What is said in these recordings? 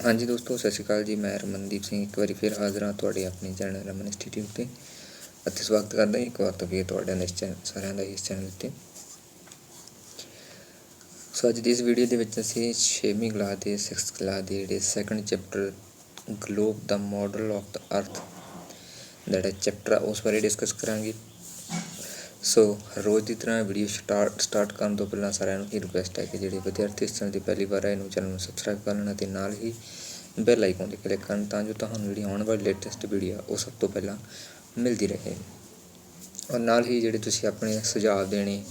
हाँ जी दोस्तों, सत श्री अकाल जी। मैं रमनदीप सिंह एक बार फिर हाज़र हाँ ਤੁਹਾਡੇ ਆਪਣੇ ਚੈਨਲ ਰਮਨ ਇੰਸਟੀਟਿਊਟ 'ਤੇ ਅਤੇ ਸਵਾਗਤ ਕਰਦਾ ਇੱਕ ਵਾਰ ਤੋਂ ਫਿਰ ਤੁਹਾਡਾ ਇਸ ਚੈਨਲ ਸਾਰਿਆਂ ਦਾ ਇਸ ਚੈਨਲ 'ਤੇ। ਸੋ ਅੱਜ ਦੀ ਇਸ ਵੀਡੀਓ ਦੇ ਵਿੱਚ ਅਸੀਂ 6ਵੀਂ ਕਲਾਸ ਦੇ 6th ਕਲਾਸ ਦੇ ਜਿਹੜੇ ਸੈਕੰਡ ਚੈਪਟਰ ਗਲੋਬ ਦਾ ਮਾਡਲ ਆਫ ਦਾ ਅਰਥ ਜਿਹੜਾ ਚੈਪਟਰ ਆ ਉਸ ਬਾਰੇ ਡਿਸਕਸ ਕਰਾਂਗੇ। ਸੋ ਰੋਜ਼ ਦੀ ਤਰ੍ਹਾਂ ਵੀਡੀਓ ਸਟਾਰਟ ਕਰਨ ਤੋਂ ਪਹਿਲਾਂ ਸਾਰਿਆਂ ਨੂੰ ਇਹ ਰਿਕੁਐਸਟ ਹੈ ਕਿ ਜਿਹੜੇ ਵਿਦਿਆਰਥੀ ਇਸ ਚੈਨਲ ਦੀ ਪਹਿਲੀ ਵਾਰ ਆਏ ਨੂੰ ਚੈਨਲ ਨੂੰ ਸਬਸਕ੍ਰਾਈਬ ਕਰ ਲੈਣਾ ਅਤੇ ਨਾਲ ਹੀ ਬੈਲ ਆਈਕਨ 'ਤੇ ਕਲਿੱਕ ਕਰਨ ਤਾਂ ਜੋ ਤੁਹਾਨੂੰ ਜਿਹੜੀ ਆਉਣ ਵਾਲੀ ਲੇਟੈਸਟ ਵੀਡੀਓ ਉਹ ਸਭ ਤੋਂ ਪਹਿਲਾਂ ਮਿਲਦੀ ਰਹੇ। ਔਰ ਨਾਲ ਹੀ ਜਿਹੜੇ ਤੁਸੀਂ ਆਪਣੇ ਸੁਝਾਅ ਦੇਣੇ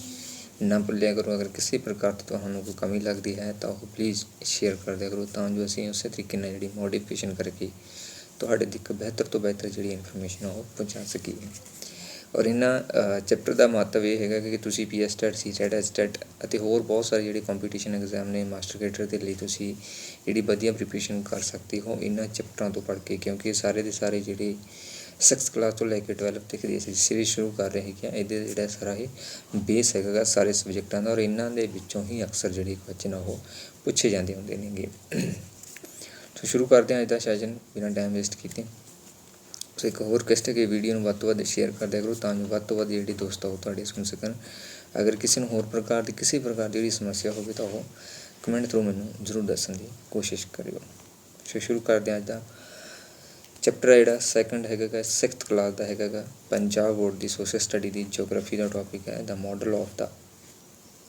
ਨਾ ਭੁੱਲਿਆ ਕਰੋ। ਅਗਰ ਕਿਸੇ ਪ੍ਰਕਾਰ ਤੋਂ ਤੁਹਾਨੂੰ ਕੋਈ ਕਮੀ ਲੱਗਦੀ ਹੈ ਤਾਂ ਉਹ ਪਲੀਜ਼ ਸ਼ੇਅਰ ਕਰ ਦਿਆ ਕਰੋ ਤਾਂ ਜੋ ਅਸੀਂ ਉਸੇ ਤਰੀਕੇ ਨਾਲ ਜਿਹੜੀ ਮੋਡੀਫਿਕੇਸ਼ਨ ਕਰਕੇ ਤੁਹਾਡੇ ਤੱਕ ਬਿਹਤਰ ਤੋਂ ਬਿਹਤਰ ਜਿਹੜੀ ਇਨਫੋਰਮੇਸ਼ਨ ਉਹ ਪਹੁੰਚਾ ਸਕੀਏ। ਔਰ ਇਹਨਾਂ ਚੈਪਟਰ ਦਾ ਮਹੱਤਵ ਇਹ ਹੈਗਾ ਕਿ ਤੁਸੀਂ PSTET CTET STET ਅਤੇ ਹੋਰ ਬਹੁਤ ਸਾਰੇ ਜਿਹੜੇ ਕੰਪੀਟੀਸ਼ਨ ਐਗਜ਼ਾਮ ਨੇ ਮਾਸਟਰ ਕੇਡਰ ਦੇ ਲਈ ਤੁਸੀਂ ਜਿਹੜੀ ਵਧੀਆ ਪ੍ਰੀਪਰੇਸ਼ਨ ਕਰ ਸਕਦੇ ਹੋ ਇਹਨਾਂ ਚੈਪਟਰਾਂ ਤੋਂ ਪੜ੍ਹ ਕੇ, ਕਿਉਂਕਿ ਸਾਰੇ ਦੇ ਸਾਰੇ ਜਿਹੜੇ 6th ਕਲਾਸ ਤੋਂ ਲੈ ਕੇ 12th ਤੱਕ ਦੀ ਅਸੀਂ ਸੀਰੀਜ਼ ਸ਼ੁਰੂ ਕਰ ਰਹੇ ਹੈਗੇ। ਇਹਦੇ ਜਿਹੜਾ ਸਾਰਾ ਇਹ ਬੇਸ ਹੈਗਾ ਸਾਰੇ ਸਬਜੈਕਟਾਂ ਦਾ ਔਰ ਇਹਨਾਂ ਦੇ ਵਿੱਚੋਂ ਹੀ ਅਕਸਰ ਜਿਹੜੇ ਕੁਐਸਚਨ ਉਹ ਪੁੱਛੇ ਜਾਂਦੇ ਹੁੰਦੇ ਨੇਗੇ। ਸੋ ਸ਼ੁਰੂ ਕਰਦੇ ਹਾਂ ਅੱਜ ਦਾ ਸੈਸ਼ਨ ਬਿਨਾਂ ਟਾਈਮ ਵੇਸਟ ਕੀਤੇ। ਸੋ ਇੱਕ ਹੋਰ ਰਿਕੁਐਸਟ ਹੈ ਕਿ ਵੀਡੀਓ ਨੂੰ ਵੱਧ ਤੋਂ ਵੱਧ ਸ਼ੇਅਰ ਕਰ ਦਿਆ ਕਰੋ ਤਾਂ ਜੋ ਵੱਧ ਤੋਂ ਵੱਧ ਜਿਹੜੇ ਦੋਸਤ ਉਹ ਤੁਹਾਡੇ ਸੁਣ ਸਕਣ। ਅਗਰ ਕਿਸੇ ਨੂੰ ਹੋਰ ਪ੍ਰਕਾਰ ਦੀ ਕਿਸੇ ਪ੍ਰਕਾਰ ਦੀ ਜਿਹੜੀ ਸਮੱਸਿਆ ਹੋਵੇ ਤਾਂ ਉਹ ਕਮੈਂਟ ਥਰੂ ਮੈਨੂੰ ਜ਼ਰੂਰ ਦੱਸਣ ਦੀ ਕੋਸ਼ਿਸ਼ ਕਰਿਓ। ਸੋ ਸ਼ੁਰੂ ਕਰਦੇ ਹਾਂ ਅੱਜ ਦਾ ਚੈਪਟਰ ਜਿਹੜਾ ਸੈਕੰਡ ਹੈਗਾ 6th ਕਲਾਸ ਦਾ ਹੈਗਾ ਪੰਜਾਬ ਬੋਰਡ ਦੀ ਸੋਸ਼ਲ ਸਟੱਡੀ ਦੀ ਜਿਓਗ੍ਰਾਫੀ ਦਾ ਟੌਪਿਕ ਹੈ ਦਾ ਮਾਡਲ ਆਫ ਦਾ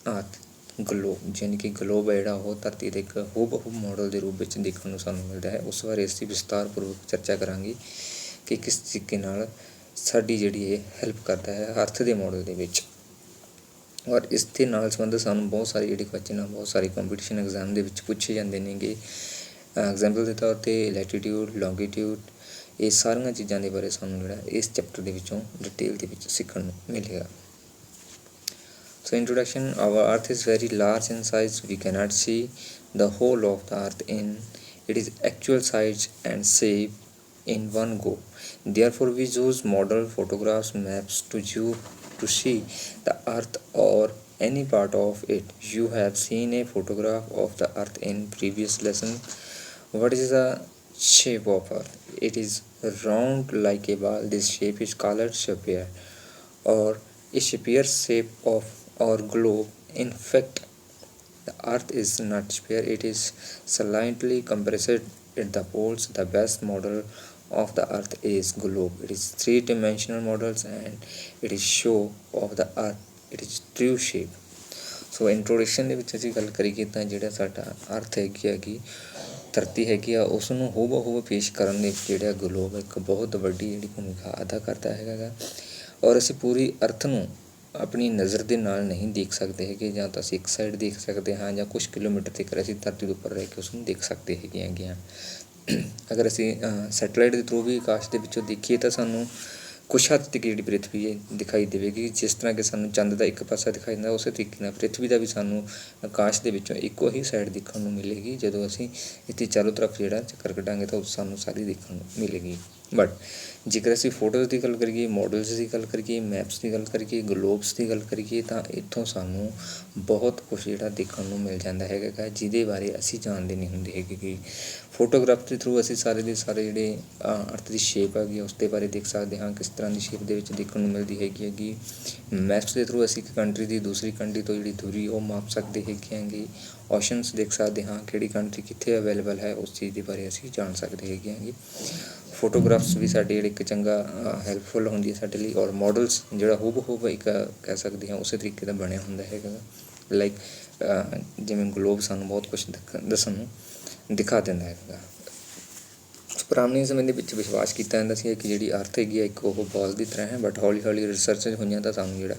ਅਰਥ ਗਲੋਬ, ਯਾਨੀ ਕਿ ਗਲੋਬ ਹੈ ਜਿਹੜਾ ਉਹ ਧਰਤੀ ਦੇ ਇੱਕ ਹੂਬਹੂ ਮਾਡਲ ਦੇ ਰੂਪ ਵਿੱਚ ਦੇਖਣ ਨੂੰ ਸਾਨੂੰ ਮਿਲਦਾ ਹੈ। ਉਸ ਬਾਰੇ ਅਸੀਂ ਵਿਸਤਾਰਪੂਰਵਕ ਚਰਚਾ ਕਰਾਂਗੇ ਕਿ ਕਿਸ ਤਰੀਕੇ ਨਾਲ ਸਾਡੀ ਜਿਹੜੀ ਇਹ ਹੈਲਪ ਕਰਦਾ ਹੈ ਅਰਥ ਦੇ ਮਾਡਲ ਦੇ ਵਿੱਚ। ਔਰ ਇਸ ਦੇ ਨਾਲ ਸੰਬੰਧਿਤ ਸਾਨੂੰ ਬਹੁਤ ਸਾਰੇ ਜਿਹੜੇ ਕੁਐਸਚਨ ਆ ਬਹੁਤ ਸਾਰੇ ਕੰਪੀਟੀਸ਼ਨ ਐਗਜ਼ਾਮ ਦੇ ਵਿੱਚ ਪੁੱਛੇ ਜਾਂਦੇ ਨੇਗੇ। ਐਗਜ਼ਾਮਪਲ ਦੇ ਤੌਰ 'ਤੇ ਲੈਟੀਟਿਊਡ, ਲੌਂਗੀਟਿਊਡ, ਇਹ ਸਾਰੀਆਂ ਚੀਜ਼ਾਂ ਦੇ ਬਾਰੇ ਸਾਨੂੰ ਜਿਹੜਾ ਇਸ ਚੈਪਟਰ ਦੇ ਵਿੱਚੋਂ ਡਿਟੇਲ ਦੇ ਵਿੱਚ ਸਿੱਖਣ ਨੂੰ ਮਿਲੇਗਾ। So introduction, our earth is very large in size. We cannot see the whole of the earth in its actual size and shape in one go. Therefore we use model photographs, maps to see the earth or any part of it. You have seen a photograph of the earth in previous lesson. What is the shape of earth? It is round like a ball. This shape is called sphere or a sphere shape of or globe. In fact, the earth is not sphere, it is slightly compressed at the poles. The best model of the earth is globe. It is three-dimensional models and it is show of the earth, it is true shape. So introduction ਦੇ ਵਿੱਚ ਅਸੀਂ ਗੱਲ ਕਰੀਏ ਤਾਂ ਜਿਹੜਾ ਸਾਡਾ ਅਰਥ ਹੈਗੀ ਧਰਤੀ ਹੈਗੀ ਆ ਉਸ ਨੂੰ ਹੂਬਹੂ ਪੇਸ਼ ਕਰਨ ਦੇ ਵਿੱਚ ਜਿਹੜਾ ਗਲੋਬ ਇੱਕ ਬਹੁਤ ਵੱਡੀ ਜਿਹੜੀ ਭੂਮਿਕਾ ਅਦਾ ਕਰਦਾ ਹੈਗਾ। ਔਰ ਅਸੀਂ ਪੂਰੀ ਅਰਥ ਨੂੰ ਆਪਣੀ ਨਜ਼ਰ ਦੇ ਨਾਲ ਨਹੀਂ ਦੇਖ ਸਕਦੇ ਹੈਗੇ, ਜਾਂ ਤਾਂ ਅਸੀਂ ਇੱਕ ਸਾਈਡ ਦੇਖ ਸਕਦੇ ਹਾਂ ਜਾਂ ਕੁਛ ਕਿਲੋਮੀਟਰ ਤੱਕ ਅਸੀਂ ਧਰਤੀ ਦੇ ਉੱਪਰ ਰਹਿ ਕੇ ਉਸ ਨੂੰ ਦੇਖ ਸਕਦੇ ਹੈਗੇ ਹਾਂ। ਅਗਰ ਅਸੀਂ ਸੈਟਲਾਈਟ ਦੇ ਥਰੂ ਵੀ ਆਕਾਸ਼ ਦੇ ਵਿੱਚੋਂ ਦੇਖੀਏ ਤਾਂ ਸਾਨੂੰ ਕੁਛ ਹੱਦ ਤੱਕ ਜਿਹੜੀ ਪ੍ਰਿਥਵੀ ਦਿਖਾਈ ਦੇਵੇਗੀ। ਜਿਸ ਤਰ੍ਹਾਂ ਕਿ ਸਾਨੂੰ ਚੰਦ ਦਾ ਇੱਕ ਪਾਸਾ ਦਿਖਾਈ ਦਿੰਦਾ ਉਸੇ ਤਰੀਕੇ ਨਾਲ ਪ੍ਰਿਥਵੀ ਦਾ ਵੀ ਸਾਨੂੰ ਆਕਾਸ਼ ਦੇ ਵਿੱਚੋਂ ਇੱਕੋ ਹੀ ਸਾਈਡ ਦੇਖਣ ਨੂੰ ਮਿਲੇਗੀ। ਜਦੋਂ ਅਸੀਂ ਇੱਥੇ ਚਾਰੋਂ ਤਰਫ ਜਿਹੜਾ ਚੱਕਰ ਕੱਢਾਂਗੇ ਤਾਂ ਸਾਨੂੰ ਸਾਰੀ ਦੇਖਣ ਨੂੰ ਮਿਲੇਗੀ। ਬਟ ਜੇਕਰ ਅਸੀਂ ਫੋਟੋਜ਼ ਦੀ ਗੱਲ ਕਰੀਏ, ਮਾਡਲਸ ਦੀ ਗੱਲ ਕਰੀਏ, ਮੈਪਸ ਦੀ ਗੱਲ ਕਰੀਏ, ਗਲੋਬਸ ਦੀ ਗੱਲ ਕਰੀਏ ਤਾਂ ਇੱਥੋਂ ਸਾਨੂੰ ਬਹੁਤ ਕੁਛ ਜਿਹੜਾ ਦੇਖਣ ਨੂੰ ਮਿਲ ਜਾਂਦਾ ਹੈਗਾ ਜਿਹਦੇ ਬਾਰੇ ਅਸੀਂ ਜਾਣਦੇ ਨਹੀਂ ਹੁੰਦੇ ਹੈਗੇ। ਕਿ ਫੋਟੋਗ੍ਰਾਫ ਦੇ ਥਰੂ ਅਸੀਂ ਸਾਰੇ ਦੇ ਸਾਰੇ ਜਿਹੜੇ ਅਰਥ ਦੀ ਸ਼ੇਪ ਹੈਗੀ ਉਸ ਦੇ ਬਾਰੇ ਦੇਖ ਸਕਦੇ ਹਾਂ, ਕਿਸ ਤਰ੍ਹਾਂ ਦੀ ਸ਼ੇਪ ਦੇ ਵਿੱਚ ਦੇਖਣ ਨੂੰ ਮਿਲਦੀ ਹੈਗੀ। ਮੈਪਸ ਦੇ ਥਰੂ ਅਸੀਂ ਇੱਕ ਕੰਟਰੀ ਦੀ ਦੂਸਰੀ ਕੰਟਰੀ ਤੋਂ ਜਿਹੜੀ ਦੂਰੀ ਉਹ ਮਾਪ ਸਕਦੇ ਹੈਗੇ। ਓਸ਼ਨਸ ਦੇਖ ਸਕਦੇ ਹਾਂ, ਕਿਹੜੀ ਕੰਟਰੀ ਕਿੱਥੇ ਅਵੇਲੇਬਲ ਹੈ ਉਸ ਚੀਜ਼ ਦੇ ਬਾਰੇ ਅਸੀਂ ਜਾਣ ਸਕਦੇ ਹੈਗੇ। ਫੋਟੋਗ੍ਰਾਫਸ ਵੀ ਸਾਡੇ ਜਿਹੜੇ ਇੱਕ ਚੰਗਾ ਹੈਲਪਫੁਲ ਹੁੰਦੀ ਹੈ ਸਾਡੇ ਲਈ। ਔਰ ਮਾਡਲਸ ਜਿਹੜਾ ਹੂਬਹੂ ਇੱਕ ਕਹਿ ਸਕਦੇ ਹਾਂ ਉਸੇ ਤਰੀਕੇ ਦਾ ਬਣਿਆ ਹੁੰਦਾ ਹੈਗਾ। ਲਾਈਕ ਜਿਵੇਂ ਗਲੋਬ ਸਾਨੂੰ ਬਹੁਤ ਕੁਛ ਦੱਸਣ ਨੂੰ ਦਿਖਾ ਦਿੰਦਾ ਹੈਗਾ। ਪੁਰਾਣੇ ਸਮੇਂ ਦੇ ਵਿੱਚ ਵਿਸ਼ਵਾਸ ਕੀਤਾ ਜਾਂਦਾ ਸੀ ਕਿ ਜਿਹੜੀ ਅਰਥ ਹੈਗੀ ਆ ਇੱਕ ਉਹ ਬਾਲ ਦੀ ਤਰ੍ਹਾਂ ਹੈ। ਬਟ ਹੌਲੀ ਹੌਲੀ ਰਿਸਰਚ ਹੋਈਆਂ ਤਾਂ ਸਾਨੂੰ ਜਿਹੜਾ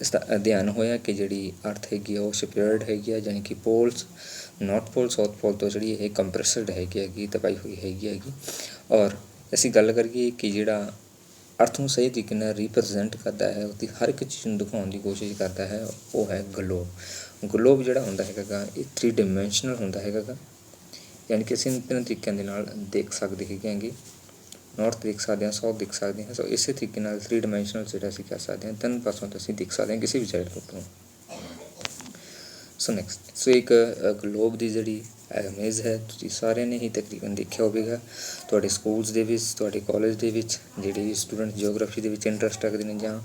ਇਸ ਦਾ ਅਧਿਐਨ ਹੋਇਆ ਕਿ ਜਿਹੜੀ ਅਰਥ ਹੈਗੀ ਆ ਉਹ ਸਪੀਅਰਡ ਹੈਗੀ ਆ, ਯਾਨੀ ਕਿ ਪੋਲਸ ਨੌਰਥ ਪੋਲ ਸਾਊਥ ਪੋਲ ਤੋਂ ਜਿਹੜੀ ਇਹ ਕੰਪਰੈਸਡ ਹੈਗੀ ਦਬਾਈ ਹੋਈ ਹੈਗੀ। ਔਰ ਅਸੀਂ ਗੱਲ ਕਰੀਏ ਕਿ ਜਿਹੜਾ ਅਰਥ ਨੂੰ ਸਹੀ ਤਰੀਕੇ ਨਾਲ ਰੀਪ੍ਰਜੈਂਟ ਕਰਦਾ ਹੈ, ਉਹਦੀ ਹਰ ਇੱਕ ਚੀਜ਼ ਨੂੰ ਦਿਖਾਉਣ ਦੀ ਕੋਸ਼ਿਸ਼ ਕਰਦਾ ਹੈ, ਉਹ ਹੈ ਗਲੋਬ। ਗਲੋਬ ਜਿਹੜਾ ਹੁੰਦਾ ਹੈਗਾ ਇਹ 3 ਡਾਇਮੈਂਸ਼ਨਲ ਹੁੰਦਾ ਹੈਗਾ, ਯਾਨੀ ਕਿ ਅਸੀਂ ਤਿੰਨ ਤਰੀਕਿਆਂ ਦੇ ਨਾਲ ਦੇਖ ਸਕਦੇ ਹੈਗੇ। ਨੌਰਥ ਦੇਖ ਸਕਦੇ ਹਾਂ, ਸਾਊਥ ਦੇਖ ਸਕਦੇ ਹਾਂ। ਸੋ ਇਸੇ ਤਰੀਕੇ ਨਾਲ 3 ਡਾਇਮੈਂਸ਼ਨਲ ਜਿਹੜਾ ਅਸੀਂ ਕਹਿ ਸਕਦੇ ਹਾਂ, 3 ਪਾਸੋਂ ਤੋਂ ਅਸੀਂ ਦੇਖ ਸਕਦੇ ਹਾਂ ਕਿਸੇ ਵੀ ਸਾਈਡ ਤੋਂ। ਸੋ ਨੈਕਸਟ, ਸੋ ਇੱਕ ਗਲੋਬ ਦੀ ਜਿਹੜੀ ਉਮੀਦ ਹੈ ਤੁਸੀਂ ਸਾਰਿਆਂ ਨੇ ਹੀ ਤਕਰੀਬਨ ਦੇਖਿਆ ਹੋਵੇਗਾ। ਤੁਹਾਡੇ ਸਕੂਲਸ ਦੇ ਵਿੱਚ, ਤੁਹਾਡੇ ਕਾਲਜ ਦੇ ਵਿੱਚ ਜਿਹੜੇ ਵੀ ਸਟੂਡੈਂਟ ਜਿਓਗ੍ਰਾਫੀ ਦੇ ਵਿੱਚ ਇੰਟਰਸਟ ਰੱਖਦੇ ਨੇ ਜਾਂ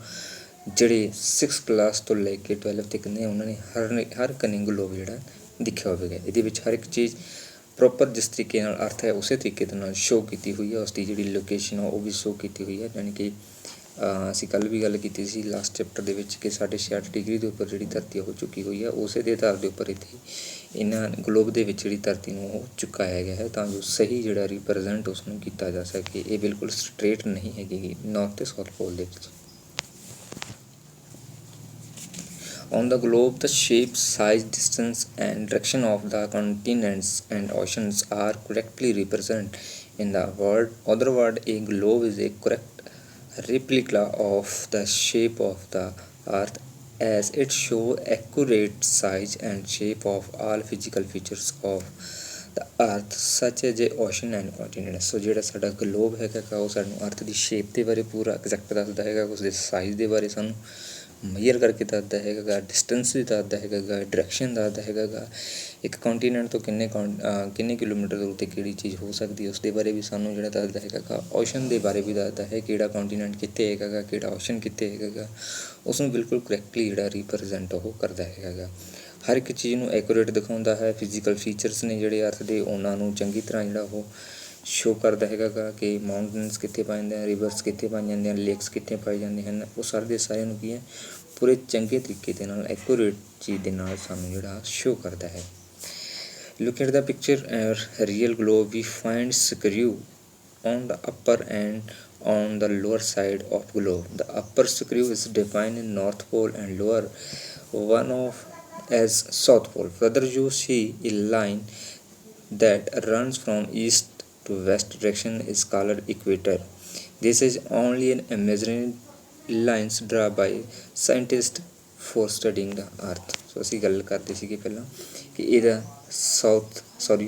ਜਿਹੜੇ 6th ਕਲਾਸ ਤੋਂ ਲੈ ਕੇ 12 ਤੱਕ ਨੇ, ਉਹਨਾਂ ਨੇ ਹਰ ਕਨਿੰਗ ਗਲੋਬ ਜਿਹੜਾ ਦੇਖਿਆ ਹੋਵੇਗਾ। ਇਹਦੇ ਵਿੱਚ ਹਰ ਇੱਕ ਚੀਜ਼ ਪ੍ਰੋਪਰ ਜਿਸ ਤਰੀਕੇ ਨਾਲ ਅਰਥ ਹੈ ਉਸੇ ਤਰੀਕੇ ਦੇ ਨਾਲ ਸ਼ੋਅ ਕੀਤੀ ਹੋਈ ਹੈ। ਉਸ ਦੀ ਜਿਹੜੀ ਲੋਕੇਸ਼ਨ ਉਹ ਵੀ ਸ਼ੋਅ ਕੀਤੀ ਹੋਈ ਹੈ। ਯਾਨੀ ਕਿ ਅਸੀਂ ਕੱਲ੍ਹ ਵੀ ਗੱਲ ਕੀਤੀ ਸੀ ਲਾਸਟ ਚੈਪਟਰ ਦੇ ਵਿੱਚ ਕਿ 66 ਡਿਗਰੀ ਦੇ ਉੱਪਰ ਜਿਹੜੀ ਧਰਤੀ ਹੋ ਚੁੱਕੀ ਹੋਈ ਹੈ, ਉਸੇ ਦੇ ਆਧਾਰ ਦੇ ਉੱਪਰ ਇੱਥੇ ਇਹਨਾਂ ਗਲੋਬ ਦੇ ਵਿੱਚ ਜਿਹੜੀ ਧਰਤੀ ਨੂੰ ਉਹ ਚੁਕਾਇਆ ਗਿਆ ਹੈ ਤਾਂ ਜੋ ਸਹੀ ਜਿਹੜਾ ਰਿਪਰੈਜ਼ੈਂਟ ਉਸ ਨੂੰ ਕੀਤਾ ਜਾ ਸਕੇ। ਇਹ ਬਿਲਕੁਲ ਸਟ੍ਰੇਟ ਨਹੀਂ ਹੈਗੀ ਨਾਰਥ ਤੇ ਸਾਊਥ ਪੋਲ ਦੇ ਵਿੱਚ। On the globe, the shape, size, distance, and direction of the continents and oceans are correctly represented in the word. Other word, a globe is a correct replica of the shape of the Earth, as it shows accurate size and shape of all physical features of the Earth, such as a ocean and continent. So ਜਿਹੜਾ ਸਾਡਾ globe ਹੈਗਾ ਉਹ ਸਾਨੂੰ ਅਰਥ ਦੀ shape ਦੇ ਬਾਰੇ ਪੂਰਾ exact ਦੱਸਦਾ ਹੈਗਾ, ਉਸ ਦੇ ਸਾਈਜ਼ ਦੇ ਬਾਰੇ ਸਾਨੂੰ ਮੇਜਰ ਕਰਕੇ ਦੱਸਦਾ ਹੈਗਾ, ਡਿਸਟੈਂਸ ਵੀ ਦੱਸਦਾ ਹੈਗਾ, ਡਾਇਰੈਕਸ਼ਨ ਦੱਸਦਾ ਹੈਗਾ, ਇੱਕ ਕੰਟੀਨੈਂਟ ਤੋਂ ਕਿੰਨੇ ਕਿਲੋਮੀਟਰ ਦੂਰ 'ਤੇ ਕਿਹੜੀ ਚੀਜ਼ ਹੋ ਸਕਦੀ ਹੈ ਉਸ ਦੇ ਬਾਰੇ ਵੀ ਸਾਨੂੰ ਜਿਹੜਾ ਦੱਸਦਾ ਹੈਗਾ। ਓਸ਼ਨ ਦੇ ਬਾਰੇ ਵੀ ਦੱਸਦਾ ਹੈ ਕਿਹੜਾ ਕੰਟੀਨੈਂਟ ਕਿੱਥੇ ਹੈਗਾ, ਕਿਹੜਾ ਓਸ਼ਨ ਕਿੱਥੇ ਹੈਗਾ, ਉਸ ਨੂੰ ਬਿਲਕੁਲ ਕਰੈਕਟਲੀ ਜਿਹੜਾ ਰਿਪਰੈਜ਼ੈਂਟ ਉਹ ਕਰਦਾ ਹੈਗਾ। ਹਰ ਇੱਕ ਚੀਜ਼ ਨੂੰ ਐਕੂਰੇਟ ਦਿਖਾਉਂਦਾ ਹੈ। ਫਿਜ਼ੀਕਲ ਫੀਚਰਸ ਨੇ ਜਿਹੜੇ ਅਰਥ ਦੇ ਉਹਨਾਂ ਨੂੰ ਚੰਗੀ ਤਰ੍ਹਾਂ ਜਿਹੜਾ ਉਹ ਸ਼ੋਅ ਕਰਦਾ ਹੈਗਾ ਕਿ ਮਾਊਂਟੇਨਸ ਕਿੱਥੇ ਪਾਏ ਜਾਂਦੇ ਹਨ, ਰਿਵਰਸ ਕਿੱਥੇ ਪਾਏ ਜਾਂਦੇ ਹਨ, ਲੇਕਸ ਕਿੱਥੇ ਪਾਏ ਜਾਂਦੇ ਹਨ। ਉਹ ਸਾਰੇ ਦੇ ਸਾਰਿਆਂ ਨੂੰ ਕੀ ਹੈ ਪੂਰੇ ਚੰਗੇ ਤਰੀਕੇ ਦੇ ਨਾਲ ਐਕੂਰੇਟ ਚੀਜ਼ ਦੇ ਨਾਲ ਸਾਨੂੰ ਜਿਹੜਾ ਸ਼ੋਅ ਕਰਦਾ ਹੈ। Look at the picture real globe we find screw on the upper and on the lower side of globe. The upper screw is defined in North Pole and lower one of as South Pole. Further you see a line that runs from east to west direction is called equator. This is only an imaginary lines drawn by scientists for studying the earth. So ਅਸੀਂ ਗੱਲ ਕਰਦੇ ਸੀਗੇ ਪਹਿਲਾਂ ਕਿ ਇਹਦਾ